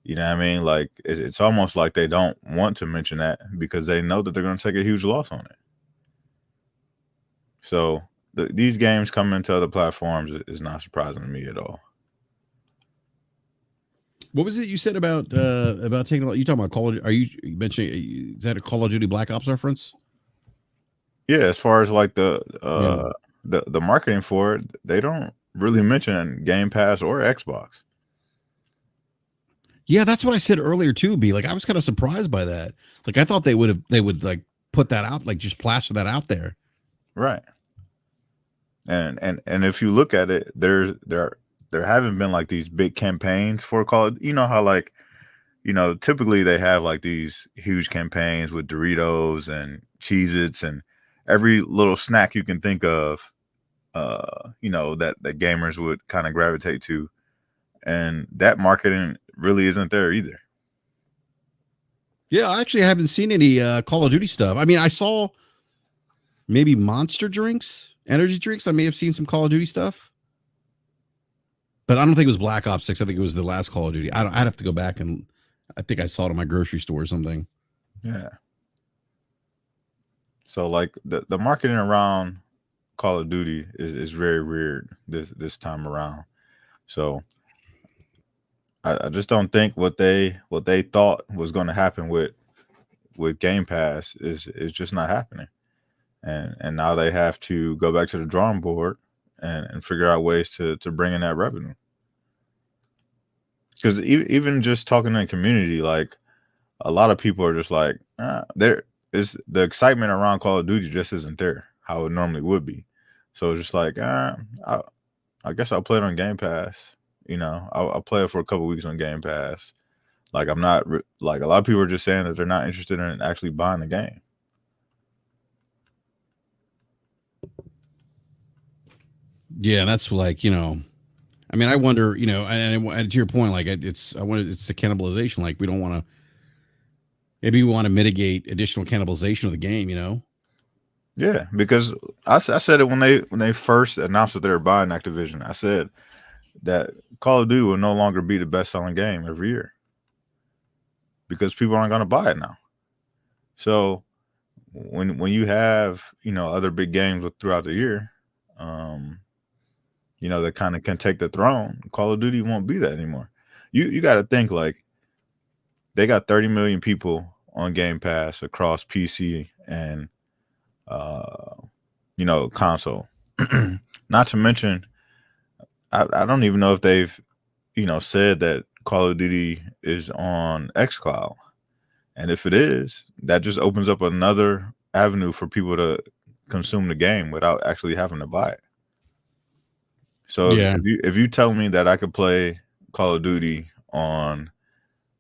You know what I mean? Like it's almost like they don't want to mention that because they know that they're going to take a huge loss on it. So these games coming to other platforms is not surprising to me at all. What was it you said about taking? You talking about Call of? Are you mentioning? Is that a Call of Duty Black Ops reference? Yeah, as far as like the marketing for it, they don't really mention Game Pass or Xbox. Yeah, that's what I said earlier too, B. Like I was kind of surprised by that. Like I thought they would like put that out, like just plaster that out there. Right. And if you look at it, there haven't been like these big campaigns for Call of, how like, typically they have like these huge campaigns with Doritos and Cheez-Its and every little snack you can think of, that gamers would kind of gravitate to. And that marketing really isn't there either. Yeah, I actually haven't seen any Call of Duty stuff. I mean, I saw maybe Monster drinks, energy drinks. I may have seen some Call of Duty stuff, but I don't think it was Black Ops 6. I think it was the last Call of Duty. I'd have to go back, and I think I saw it in my grocery store or something. Yeah. So like the marketing around Call of Duty is very weird this time around. So I just don't think what they thought was going to happen with Game Pass is just not happening, and now they have to go back to the drawing board and figure out ways to bring in that revenue. Because even just talking in the community, like a lot of people are just like, there is the excitement around Call of Duty just isn't there how it normally would be. So it's just like, I guess I'll play it on Game Pass. I'll play it for a couple weeks on Game Pass. Like I'm not like a lot of people are just saying that they're not interested in actually buying the game. Yeah, that's like I mean, I wonder, and to your point, like it's the cannibalization. Like we don't want to. Maybe we want to mitigate additional cannibalization of the game. Yeah, because I said it when they first announced that they were buying Activision. I said that Call of Duty will no longer be the best-selling game every year because people aren't going to buy it now. So when you have other big games throughout the year, that kind of can take the throne, Call of Duty won't be that anymore. You got to think like they got 30 million people on Game Pass across PC and console. Not to mention, I don't even know if they've said that Call of Duty is on xCloud, and if it is, that just opens up another avenue for people to consume the game without actually having to buy it. So Yeah. if you tell me that I could play Call of Duty on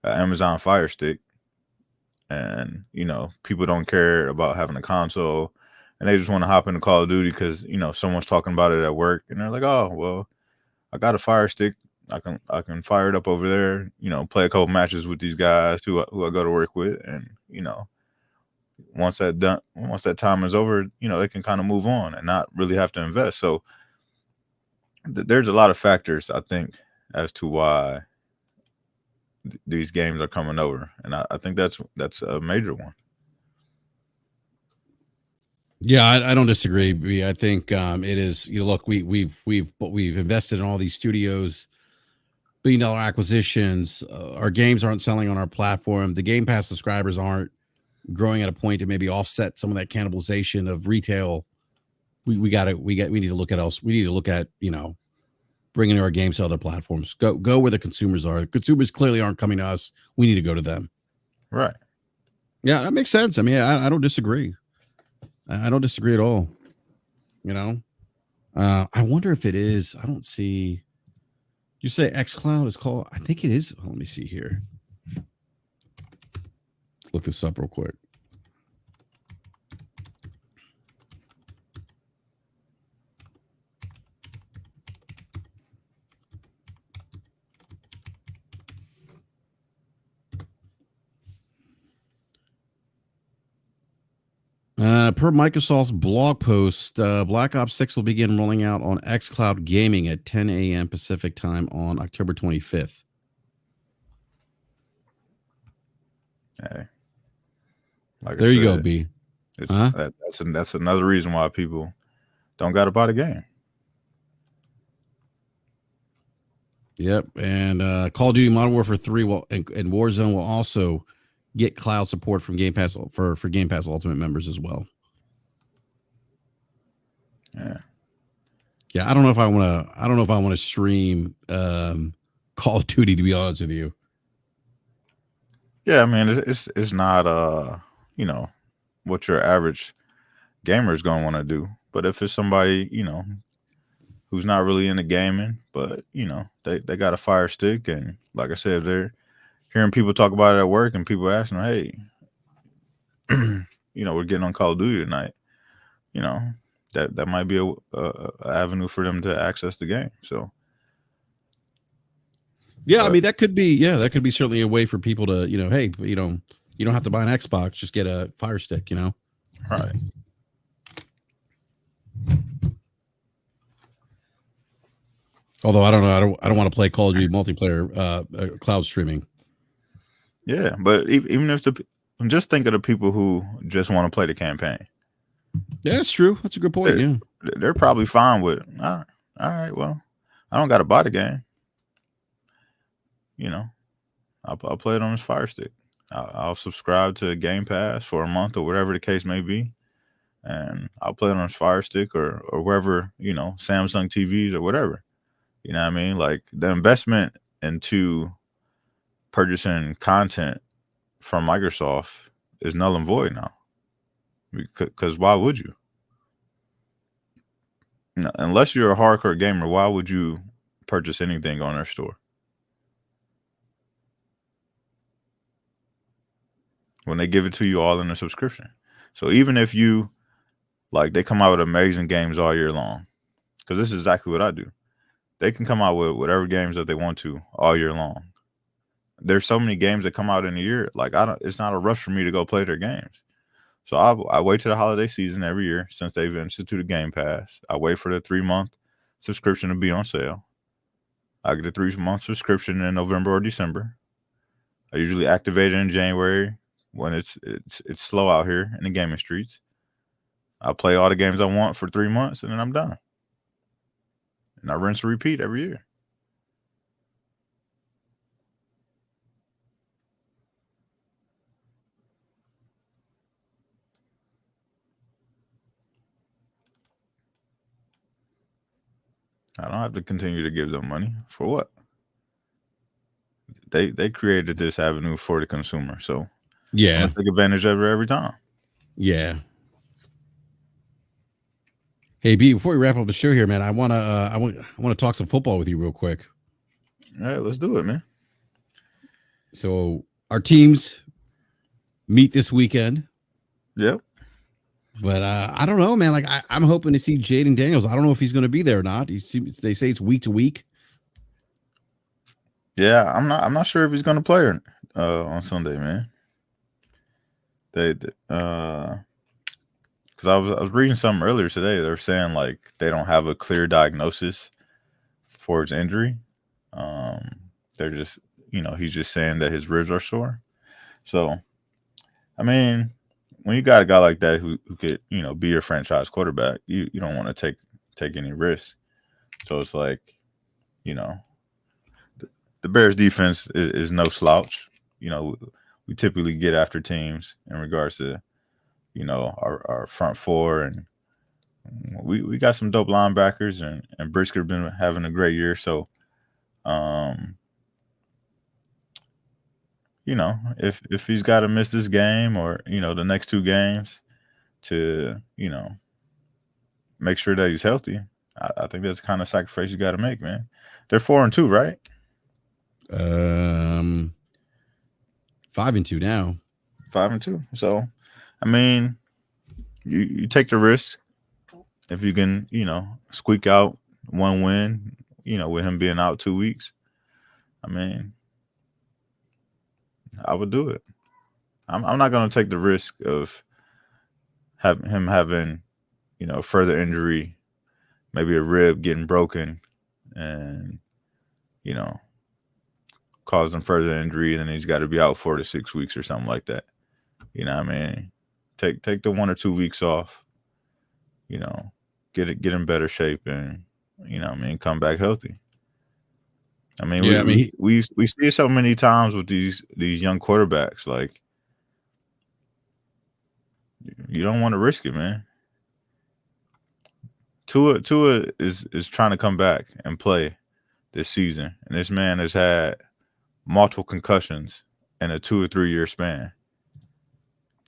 Amazon Fire Stick and people don't care about having a console, and they just want to hop into Call of Duty because someone's talking about it at work, and they're like, oh well, I got a Fire Stick, I can fire it up over there, play a couple matches with these guys who I go to work with, and once that time is over, they can kind of move on and not really have to invest. So there's a lot of factors, I think, as to why these games are coming over, and I think that's a major one. Yeah, I don't disagree. I think it is. Look, we've invested in all these studios, $1 billion acquisitions. Our games aren't selling on our platform. The Game Pass subscribers aren't growing at a point to maybe offset some of that cannibalization of retail. We need to look at else. We need to look at bringing our games to other platforms. Go where the consumers are. The consumers clearly aren't coming to us. We need to go to them. Right. Yeah, that makes sense. I mean, I don't disagree. I don't disagree at all. I wonder if it is. I don't see. You say xCloud is called? I think it is. Let me see here. Let's look this up real quick. Per Microsoft's blog post, Black Ops 6 will begin rolling out on xCloud Gaming at 10 a.m. Pacific time on October 25th. Hey, there you go, B. That's another reason why people don't got to buy the game. Yep, and Call of Duty Modern Warfare 3 and Warzone will also get cloud support from Game Pass for Game Pass Ultimate members as well. Yeah. I don't know if I want to stream Call of Duty, to be honest with you. Yeah, I mean it's not what your average gamer is going to want to do. But if it's somebody who's not really into gaming, but they got a Fire Stick, and like I said, they're hearing people talk about it at work, and people asking them, hey, we're getting on Call of Duty tonight. That might be a avenue for them to access the game. So yeah, I mean that could be certainly a way for people to hey, you don't have to buy an Xbox, just get a Fire Stick, Right. Although I don't know, I don't want to play Call of Duty multiplayer cloud streaming. Yeah, but even if just think of the people who just want to play the campaign. Yeah, that's true. That's a good point. They're probably fine with, all right, well, I don't got to buy the game. I'll play it on this Fire Stick. I'll subscribe to Game Pass for a month or whatever the case may be, and I'll play it on this Fire Stick or wherever, Samsung TVs or whatever. You know what I mean? Like the investment into purchasing content from Microsoft is null and void now. Because why would you? Unless you're a hardcore gamer, why would you purchase anything on their store? When they give it to you all in a subscription. So even if they come out with amazing games all year long, because this is exactly what I do. They can come out with whatever games that they want to all year long. There's so many games that come out in a year. It's not a rush for me to go play their games. So I wait till the holiday season every year since they've instituted Game Pass. I wait for the 3-month subscription to be on sale. I get a 3-month subscription in November or December. I usually activate it in January when it's slow out here in the gaming streets. I play all the games I want for 3 months, and then I'm done. And I rinse and repeat every year. I don't have to continue to give them money. For what? They created this avenue for the consumer. So yeah, take advantage of it every time. Yeah. Hey B, before we wrap up the show here, man, I want to talk some football with you real quick. All right, let's do it, man. So our teams, meet this weekend. Yep. But I don't know, man. Like I'm hoping to see Jaden Daniels. I don't know if he's going to be there or not. They say it's week to week. Yeah, I'm not sure if he's going to play on Sunday, man. Because I was reading something earlier today. They were saying like they don't have a clear diagnosis for his injury. They're just, he's just saying that his ribs are sore. So, I mean, when you got a guy like that who could, be your franchise quarterback, you don't want to take any risks. So it's like, the Bears defense is no slouch. We typically get after teams in regards to, our front four, and we got some dope linebackers, and Brisker been having a great year. So, if he's got to miss this game or, the next two games to, make sure that he's healthy, I think that's the kind of sacrifice you got to make, man. They're 4-2, right? 5-2 now. 5-2. So, I mean, you take the risk if you can, squeak out one win, with him being out 2 weeks. I mean, I would do it. I'm not going to take the risk of him having, further injury, maybe a rib getting broken, and, causing further injury, and then he's got to be out 4 to 6 weeks or something like that. You know what I mean? Take the 1 or 2 weeks off, get in better shape, and, come back healthy. I mean, we see it so many times with these young quarterbacks. Like, you don't want to risk it, man. Tua is trying to come back and play this season, and this man has had multiple concussions in a 2 or 3 year span.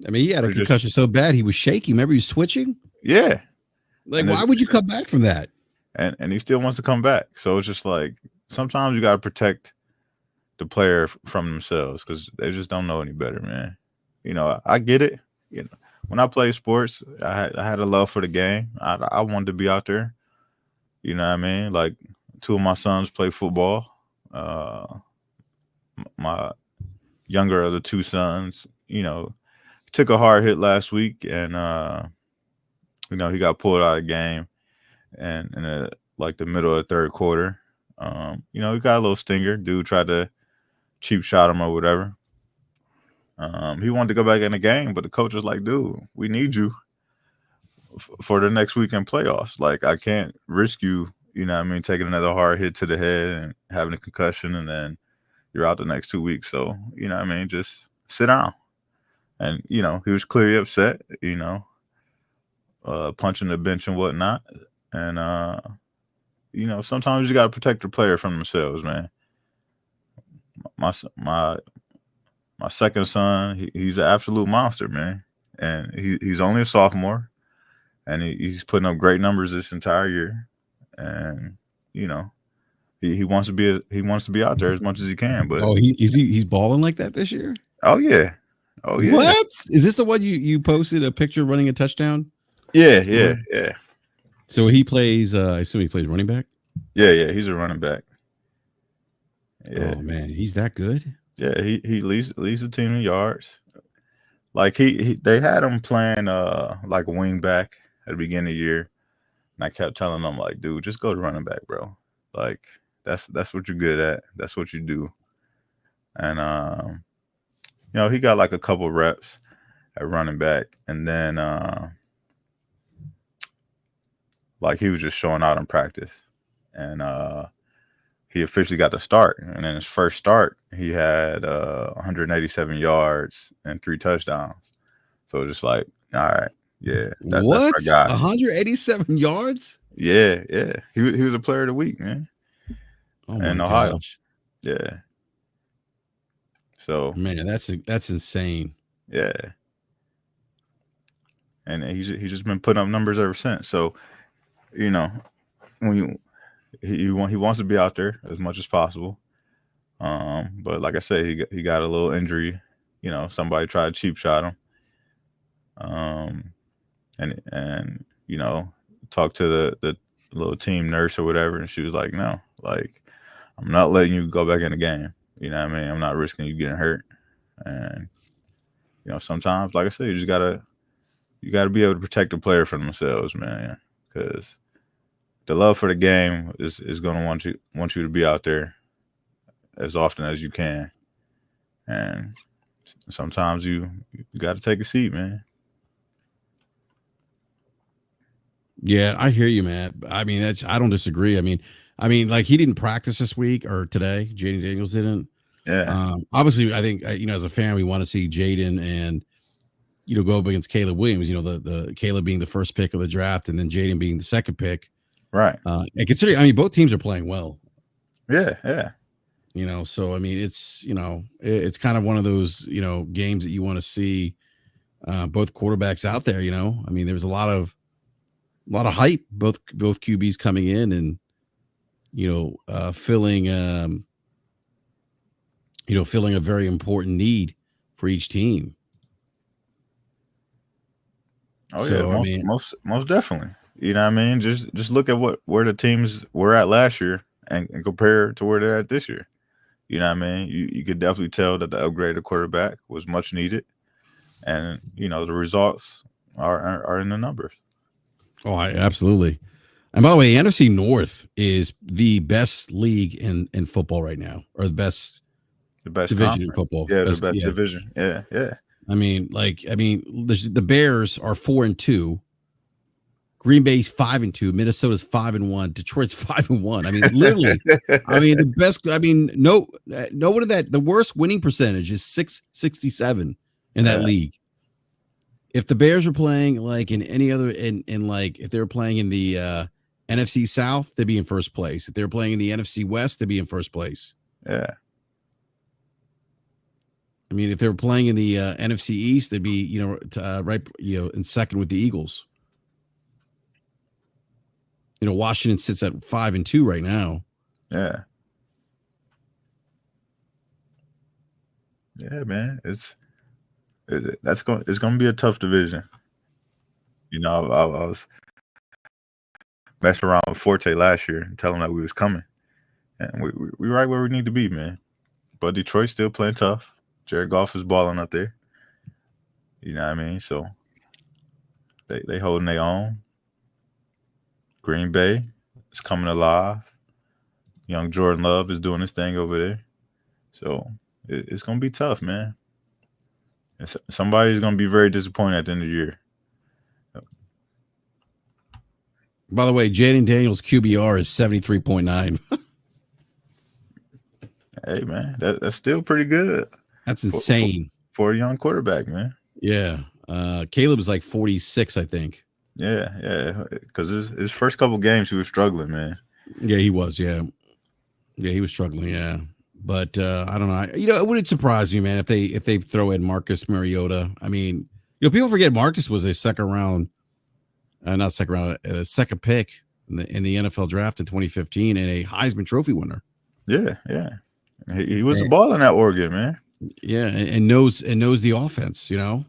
I mean, he had a concussion so bad he was shaky. Remember, he was switching. Yeah. Like, why would you come back from that? And he still wants to come back. So it's just like, sometimes you got to protect the player from themselves because they just don't know any better, man. I get it. When I played sports, I had a love for the game. I wanted to be out there. You know what I mean? Like, 2 of my sons play football. My younger of the 2 sons, took a hard hit last week, and he got pulled out of the game, and in like the middle of the third quarter, he got a little stinger. Dude tried to cheap shot him or whatever. He wanted to go back in the game, but the coach was like, dude, we need you for the next weekend playoffs. Like, I can't risk you, taking another hard hit to the head and having a concussion, and then you're out the next 2 weeks. So, just sit down. And, he was clearly upset, punching the bench and whatnot. And, sometimes you got to protect the player from themselves, man. My second son, he's an absolute monster, man. And he's only a sophomore, and he's putting up great numbers this entire year. And, he wants to be out there as much as he can. But he's balling like that this year? Oh, yeah. Oh, yeah. What? Is this the one you posted a picture running a touchdown? Yeah. So he plays, I assume he plays running back? Yeah, he's a running back. Yeah. Oh, man, he's that good? Yeah, he leads the team in yards. Like, they had him playing like a wing back at the beginning of the year. And I kept telling him, like, dude, just go to running back, bro. Like, that's what you're good at. That's what you do. And he got like a couple reps at running back, and then like he was just showing out in practice, and he officially got the start. And in his first start, he had 187 yards and 3 touchdowns. So just like, all right, yeah, that's our guy. 187 yards? Yeah. He was a player of the week, man. Oh my in Ohio. gosh. Yeah. So, man, that's insane. Yeah. And he's just been putting up numbers ever since. So, when he wants to be out there as much as possible. But like I said, he got a little injury somebody tried to cheap shot him. And talked to the little team nurse or whatever, and she was like, no, like, I'm not letting you go back in the game. You know what I mean? I'm not risking you getting hurt. And sometimes, like I said, you gotta be able to protect the player from themselves, man, because the love for the game is gonna want you to be out there as often as you can. And sometimes you got to take a seat, man. Yeah, I hear you, man. I mean, I don't disagree. I mean, like, he didn't practice this week or today. Jaden Daniels didn't. Yeah. Obviously, I think as a fan, we want to see Jaden and go up against Caleb Williams. The Caleb being the first pick of the draft, and then Jaden being the second pick. Right. And considering, both teams are playing well. Yeah. Yeah. So it's it's kind of one of those games that you want to see both quarterbacks out there. There was a lot of hype, both QBs coming in and filling filling a very important need for each team. Oh, so, yeah, most definitely. You know what I mean? Just look at where the teams were at last year and compare to where they're at this year. You know what I mean? You could definitely tell that the upgraded quarterback was much needed, and the results are in the numbers. Oh, absolutely. And by the way, the NFC North is the best league in football right now, or the best division conference in football. Yeah, the best division. Yeah, yeah. The Bears are 4-2. Green Bay's 5-2. Minnesota's 5-1. Detroit's 5-1. Literally. The best. No one of that. The worst winning percentage is 667 in that league. If the Bears were playing like in any other if they were playing in the NFC South, they'd be in first place. If they were playing in the NFC West, they'd be in first place. Yeah. If they were playing in the NFC East, they'd be right in second with the Eagles. Washington sits at 5-2 right now. Yeah. Yeah, man. It's going to be a tough division. I was messing around with Forte last year and telling him that we was coming, and we right where we need to be, man. But Detroit's still playing tough. Jared Goff is balling up there. You know what I mean? So they holding their own. Green Bay is coming alive. Young Jordan Love is doing his thing over there. So it's going to be tough, man. And somebody's going to be very disappointed at the end of the year. By the way, Jaden Daniels' QBR is 73.9. Hey, man, that's still pretty good. That's insane. For a young quarterback, man. Yeah. Caleb is like 46, I think. Yeah. Because his first couple games, he was struggling, man. Yeah, he was. Yeah, he was struggling. Yeah. But I don't know. It wouldn't surprise me, man, if they throw in Marcus Mariota. People forget Marcus was a second pick in the NFL draft in 2015 and a Heisman Trophy winner. Yeah. He was a ball in that Oregon, man. Yeah, and knows the offense. Yeah.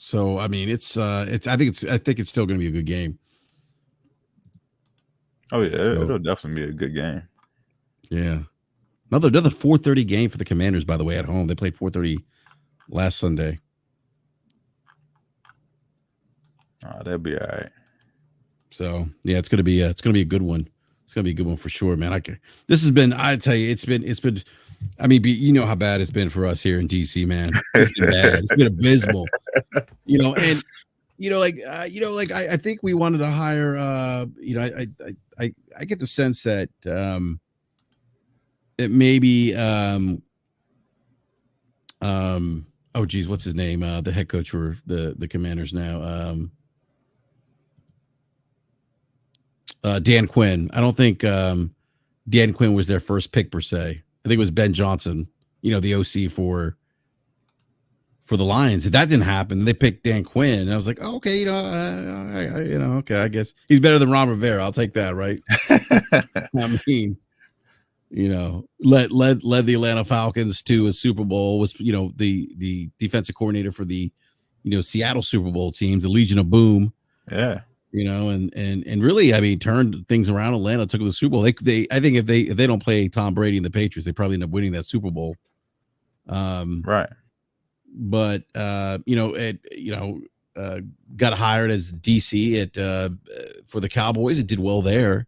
So I think it's still going to be a good game. Oh yeah, it'll definitely be a good game. Yeah, another 4:30 game for the Commanders. By the way, at home they played 4:30 last Sunday. Oh, that'll be all right. So yeah, it's gonna be a good one. It's gonna be a good one for sure, man. I tell you, it's been. You know how bad it's been for us here in DC, man. It's been bad. It's been abysmal. I think we wanted to hire. I get the sense that it may be. Oh geez, what's his name? The head coach for the Commanders now. Dan Quinn. I don't think Dan Quinn was their first pick per se. I think it was Ben Johnson, the OC for the Lions. If that didn't happen, they picked Dan Quinn. And I was like, oh, okay, okay, I guess he's better than Ron Rivera. I'll take that, right? You know, led the Atlanta Falcons to a Super Bowl. Was the defensive coordinator for the Seattle Super Bowl teams, the Legion of Boom. Yeah. And really, I mean, turned things around. Atlanta took them to the Super Bowl. I think if they don't play Tom Brady and the Patriots, they probably end up winning that Super Bowl. Right. But got hired as DC for the Cowboys. It did well there.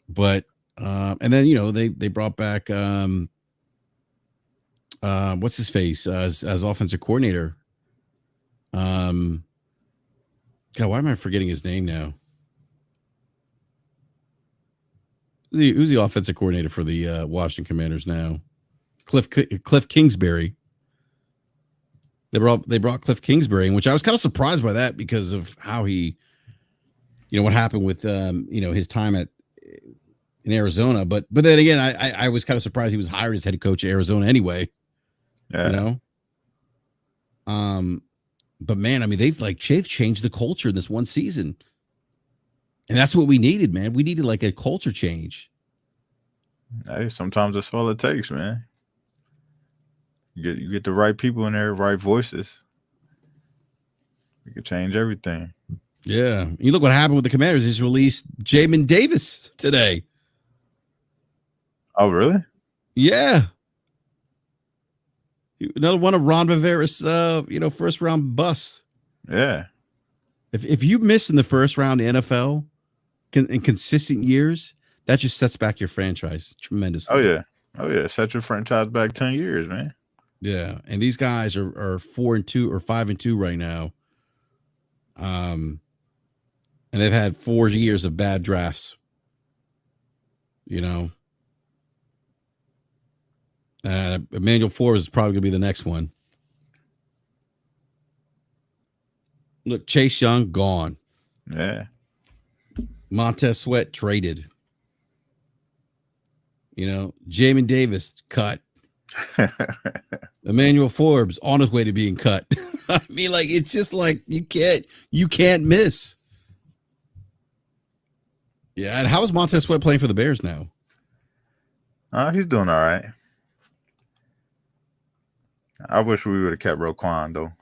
But and then they brought back what's his face as offensive coordinator. God, why am I forgetting his name now? Who's the offensive coordinator for the Washington Commanders now? Cliff Kingsbury. They brought Cliff Kingsbury in, which I was kind of surprised by that because of how he, what happened with his time in Arizona. But then again, I was kind of surprised he was hired as head coach of Arizona anyway. Yeah. But man, I mean, they've changed the culture this one season. And that's what we needed, man. We needed like a culture change. Hey, sometimes that's all it takes, man. You get the right people in there, right voices. You can change everything. Yeah. You look what happened with the Commanders. He's released Jamin Davis today. Oh, really? Yeah. Another one of Ron Rivera's first round busts. Yeah. If you miss in the first round in NFL in consistent years, that just sets back your franchise tremendously. Oh yeah. Set your franchise back 10 years, man. Yeah. And these guys are 4-2 or 5-2 right now. And they've had 4 years of bad drafts. Emmanuel Forbes is probably going to be the next one. Look, Chase Young, gone. Yeah. Montez Sweat, traded. Jamin Davis, cut. Emmanuel Forbes, on his way to being cut. I mean, it's just you can't miss. Yeah, and how is Montez Sweat playing for the Bears now? He's doing all right. I wish we would have kept Roquan though.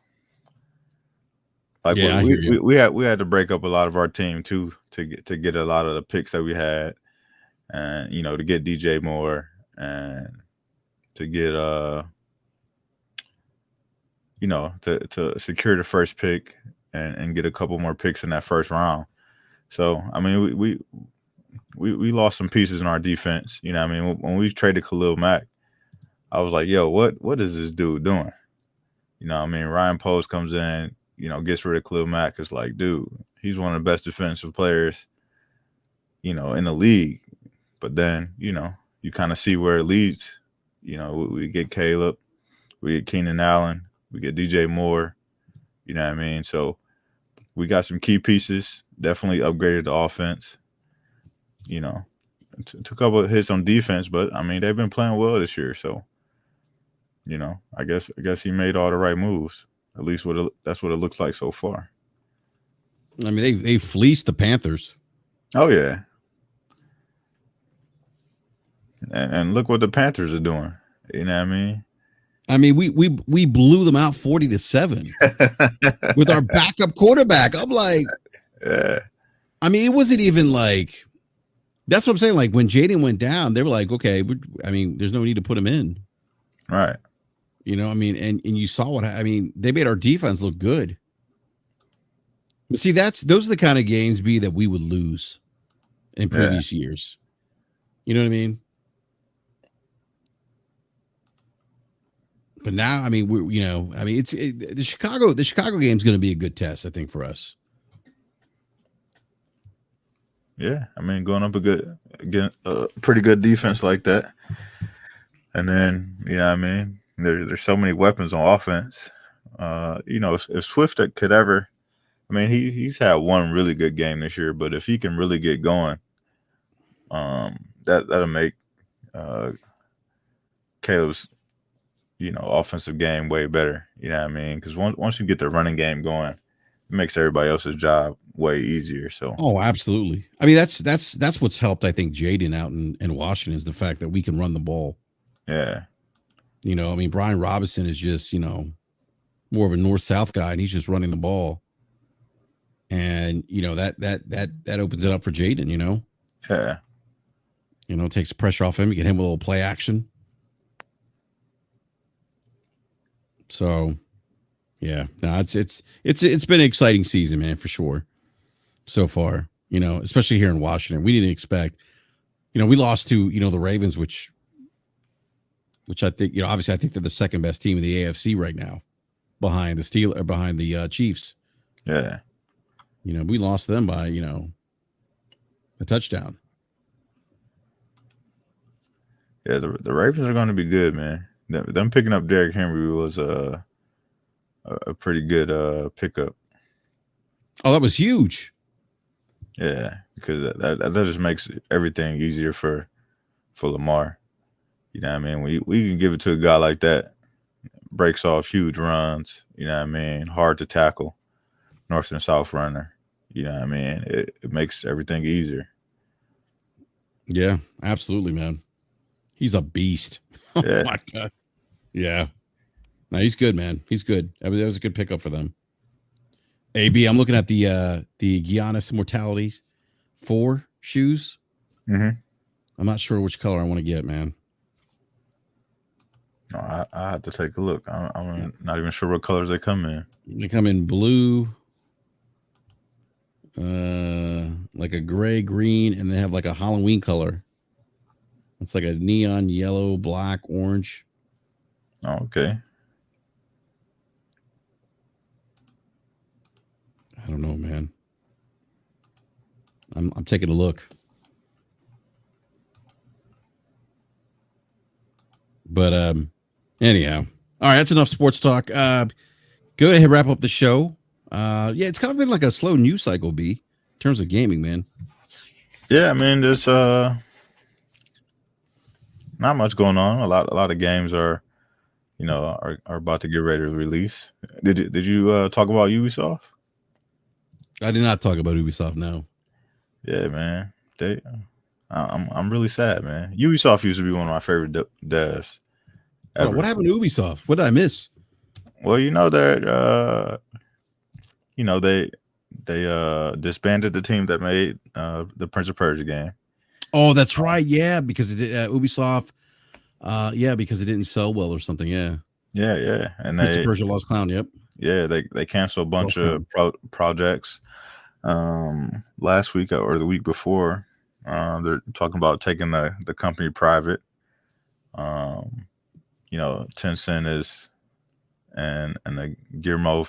We had to break up a lot of our team too to get a lot of the picks that we had, and to get DJ Moore and to get to secure the first pick and get a couple more picks in that first round. So I mean we lost some pieces in our defense. When we traded Khalil Mack, I was like, yo, what is this dude doing? Ryan Post comes in, gets rid of Khalil Mack. It's like, dude, he's one of the best defensive players, in the league. But then, you kind of see where it leads. We get Caleb, we get Keenan Allen, we get DJ Moore. So we got some key pieces, definitely upgraded the offense. Took a couple of hits on defense, but I mean, they've been playing well this year. So, I guess he made all the right moves. At least that's what it looks like so far. I mean, they fleeced the Panthers. Oh yeah. And look what the Panthers are doing. You know what I mean? I mean, we blew them out 40-7 with our backup quarterback. I'm like, yeah. I mean, it wasn't even that's what I'm saying. Like when Jaden went down, they were like, okay, there's no need to put him in. Right. And you saw they made our defense look good. But see, those are the kind of games that we would lose in previous years. You know what I mean? But now, the Chicago game is going to be a good test, I think, for us. Yeah, going up a pretty good defense like that, and then there's so many weapons on offense. If Swift could ever, he's had one really good game this year, but if he can really get going, that'll make Caleb's offensive game way better. Because once you get the running game going, it makes everybody else's job way easier. So oh, absolutely. I mean, that's what's helped, I think, Jaden out in Washington is the fact that we can run the ball. yeah. You know, I mean, Brian Robinson is just, you know, more of a north-south guy, and he's just running the ball. And, you know, that opens it up for Jaden, you know? Yeah. You know, takes the pressure off him. You get him with a little play action. So, yeah. No, it's been an exciting season, man, for sure. So far, you know, especially here in Washington. We didn't expect, you know, we lost to, you know, the Ravens, which I think, you know, obviously I think they're the second best team in the AFC right now behind the Chiefs. Yeah. You know, we lost them by, you know, a touchdown. Yeah, the Ravens are going to be good, man. Them picking up Derrick Henry was a pretty good pickup. Oh, that was huge. Yeah, because that just makes everything easier for Lamar. You know what I mean? We can give it to a guy like that, breaks off huge runs, you know what I mean? Hard to tackle, north and south runner. You know what I mean? It makes everything easier. Yeah, absolutely, man. He's a beast. Yeah. Oh my God. Yeah. No, he's good, man. He's good. I mean, that was a good pickup for them. AB, I'm looking at the Giannis Immortality 4 shoes. Mm-hmm. I'm not sure which color I want to get, man. No, I have to take a look. I'm not even sure what colors they come in. They come in blue, like a gray, green, and they have like a Halloween color. It's like a neon yellow, black, orange. Oh, okay. I don't know, man. I'm taking a look. But anyhow. All right, that's enough sports talk. Go ahead, wrap up the show. Yeah, it's kind of been like a slow news cycle, B, in terms of gaming, man. Yeah, I mean, there's not much going on. A lot of games are about to get ready to release. Did you talk about Ubisoft? I did not talk about Ubisoft. No. Yeah, man. I'm really sad, man. Ubisoft used to be one of my favorite devs. Oh, what happened to Ubisoft? What did I miss? Well, you know that they disbanded the team that made the Prince of Persia game. Oh, that's right. Yeah, because it did, Ubisoft. Yeah, because it didn't sell well or something. Yeah. Yeah. And Prince of Persia Lost Clown. Yep. Yeah, they canceled a bunch of projects last week or the week before. They're talking about taking the company private. Tencent is and the Guillermo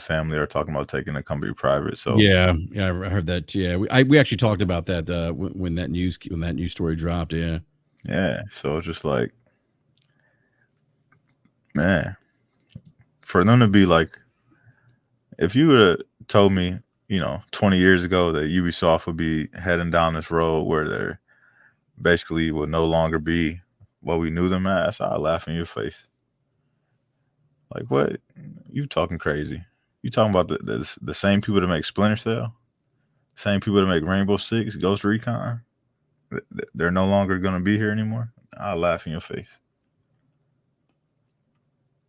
family are talking about taking the company private. So yeah, I heard that. Yeah, we actually talked about that when that news story dropped. Yeah. So it's just like, man, for them to be like, if you would have told me, 20 years ago that Ubisoft would be heading down this road where they're basically will no longer be what we knew them as, I'd laugh in your face. Like, what? You talking crazy? You talking about the same people that make Splinter Cell, same people that make Rainbow Six, Ghost Recon? They're no longer going to be here anymore. I'll laugh in your face.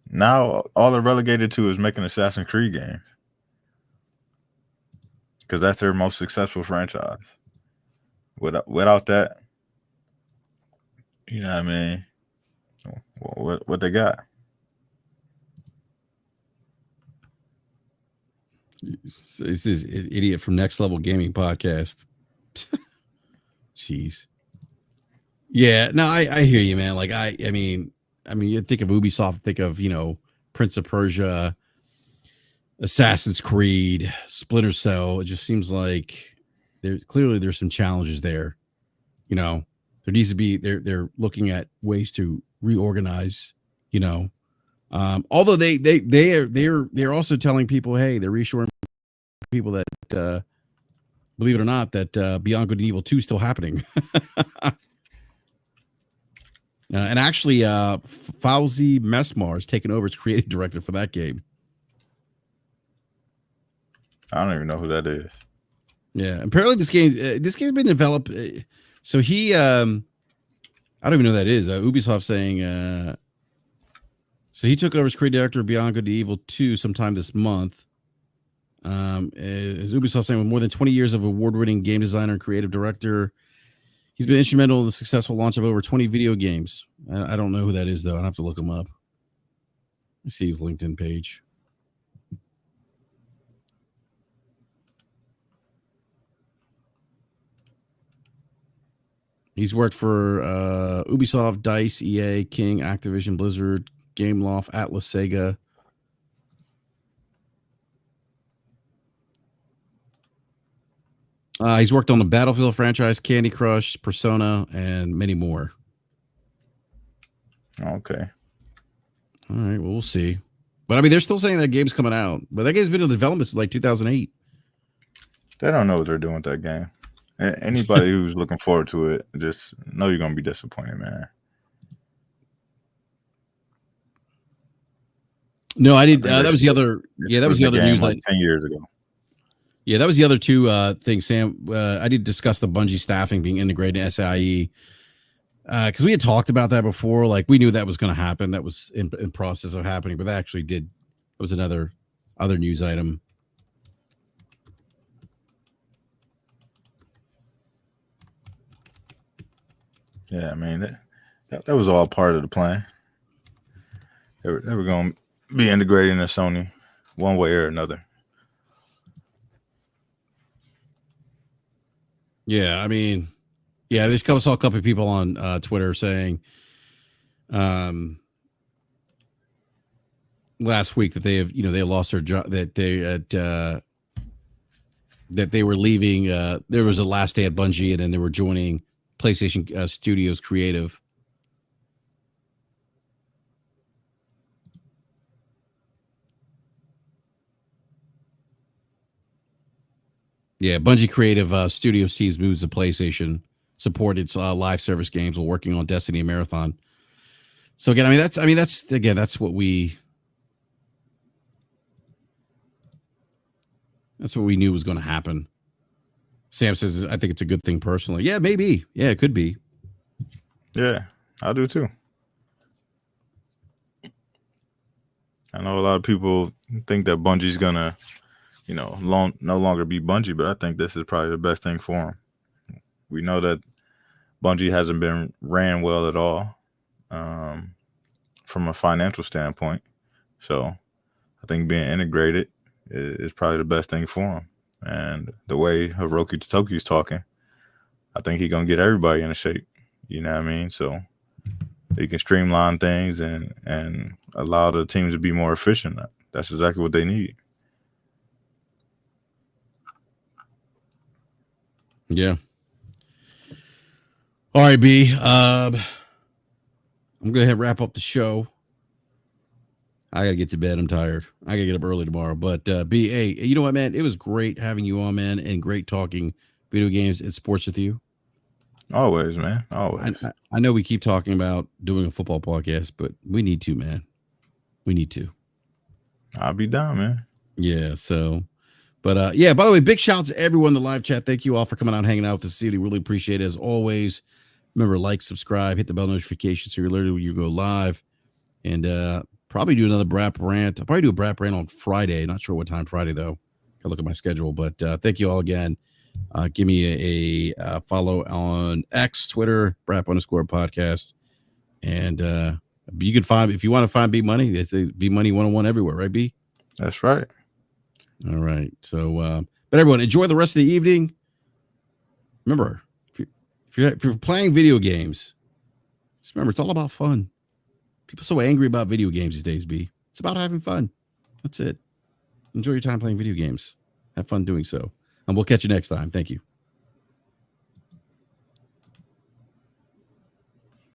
Now all they're relegated to is making Assassin's Creed games because that's their most successful franchise. Without that, you know what I mean? What they got? This is idiot from Next Level Gaming Podcast. Jeez. Yeah, no, I hear you, man. Like I mean, you think of Ubisoft, think of, Prince of Persia, Assassin's Creed, Splinter Cell. It just seems like there's some challenges there. There needs to be they're looking at ways to reorganize, although they're also telling people, hey, they're reassuring people that believe it or not, that Beyond Good and Evil 2 is still happening. And actually, Fauzi Mesmar is taking over as creative director for that game. I don't even know who that is. Yeah, apparently this game's been developed. So he, I don't even know who that is. Ubisoft saying, so he took over as creative director of Beyond Good and Evil 2 sometime this month. As Ubisoft saying, with more than 20 years of award-winning game designer and creative director, he's been instrumental in the successful launch of over 20 video games. I don't know who that is though. I'll have to look him up. Let's see his LinkedIn page. He's worked for Ubisoft, DICE, EA, King, Activision, Blizzard, Gameloft, Atlas, Sega. He's worked on the Battlefield franchise, Candy Crush, Persona, and many more. Okay. All right. Well, we'll see. But I mean, they're still saying that game's coming out. But that game's been in development since like 2008. They don't know what they're doing with that game. Anybody who's looking forward to it, just know you're gonna be disappointed, man. No, I did. That was the other. Yeah, that was the other news. Like 10 years ago. Yeah, that was the other two things, Sam. I did discuss the Bungie staffing being integrated in SIE because we had talked about that before. Like we knew that was going to happen. That was in process of happening, but that actually did. That was another news item. Yeah, I mean that was all part of the plan. They were going to be integrated into Sony one way or another. Yeah, I mean, yeah, I saw a couple of people on Twitter saying last week that they lost their job, that they had that they were leaving. There was a last day at Bungie, and then they were joining PlayStation Studios Creative. Yeah, Bungie Creative Studios sees moves to PlayStation, support its live service games while working on Destiny and Marathon. So again, that's what we knew was going to happen. Sam says, I think it's a good thing personally. Yeah, maybe. Yeah, it could be. Yeah, I do too. I know a lot of people think that Bungie's gonna, no longer be Bungie, but I think this is probably the best thing for them. We know that Bungie hasn't been ran well at all from a financial standpoint. So I think being integrated is probably the best thing for them. And the way Hiroki Toki's talking, I think he's going to get everybody in a shape. You know what I mean? So they can streamline things and allow the teams to be more efficient. That's exactly what they need. Yeah. All right, B. I'm going to wrap up the show. I got to get to bed. I'm tired. I got to get up early tomorrow. But B, hey, you know what, man? It was great having you on, man, and great talking video games and sports with you. Always, man. Always. I know we keep talking about doing a football podcast, but we need to, man. We need to. I'll be down, man. Yeah, so... But yeah, by the way, big shout out to everyone in the live chat. Thank you all for coming out and hanging out with us this evening. Really appreciate it as always. Remember, like, subscribe, hit the bell notification so you're alerted when you go live. And probably do another BRAP rant. I'll probably do a BRAP rant on Friday. Not sure what time Friday, though. Gotta look at my schedule. But thank you all again. Give me a follow on X, Twitter, BRAP_podcast. And you can find, if you want to find B Money, it's B Money 101 everywhere, right, B? That's right. All right. So, but everyone, enjoy the rest of the evening. Remember, if you're playing video games, just remember, it's all about fun. People are so angry about video games these days, B. It's about having fun. That's it. Enjoy your time playing video games. Have fun doing so. And we'll catch you next time. Thank you.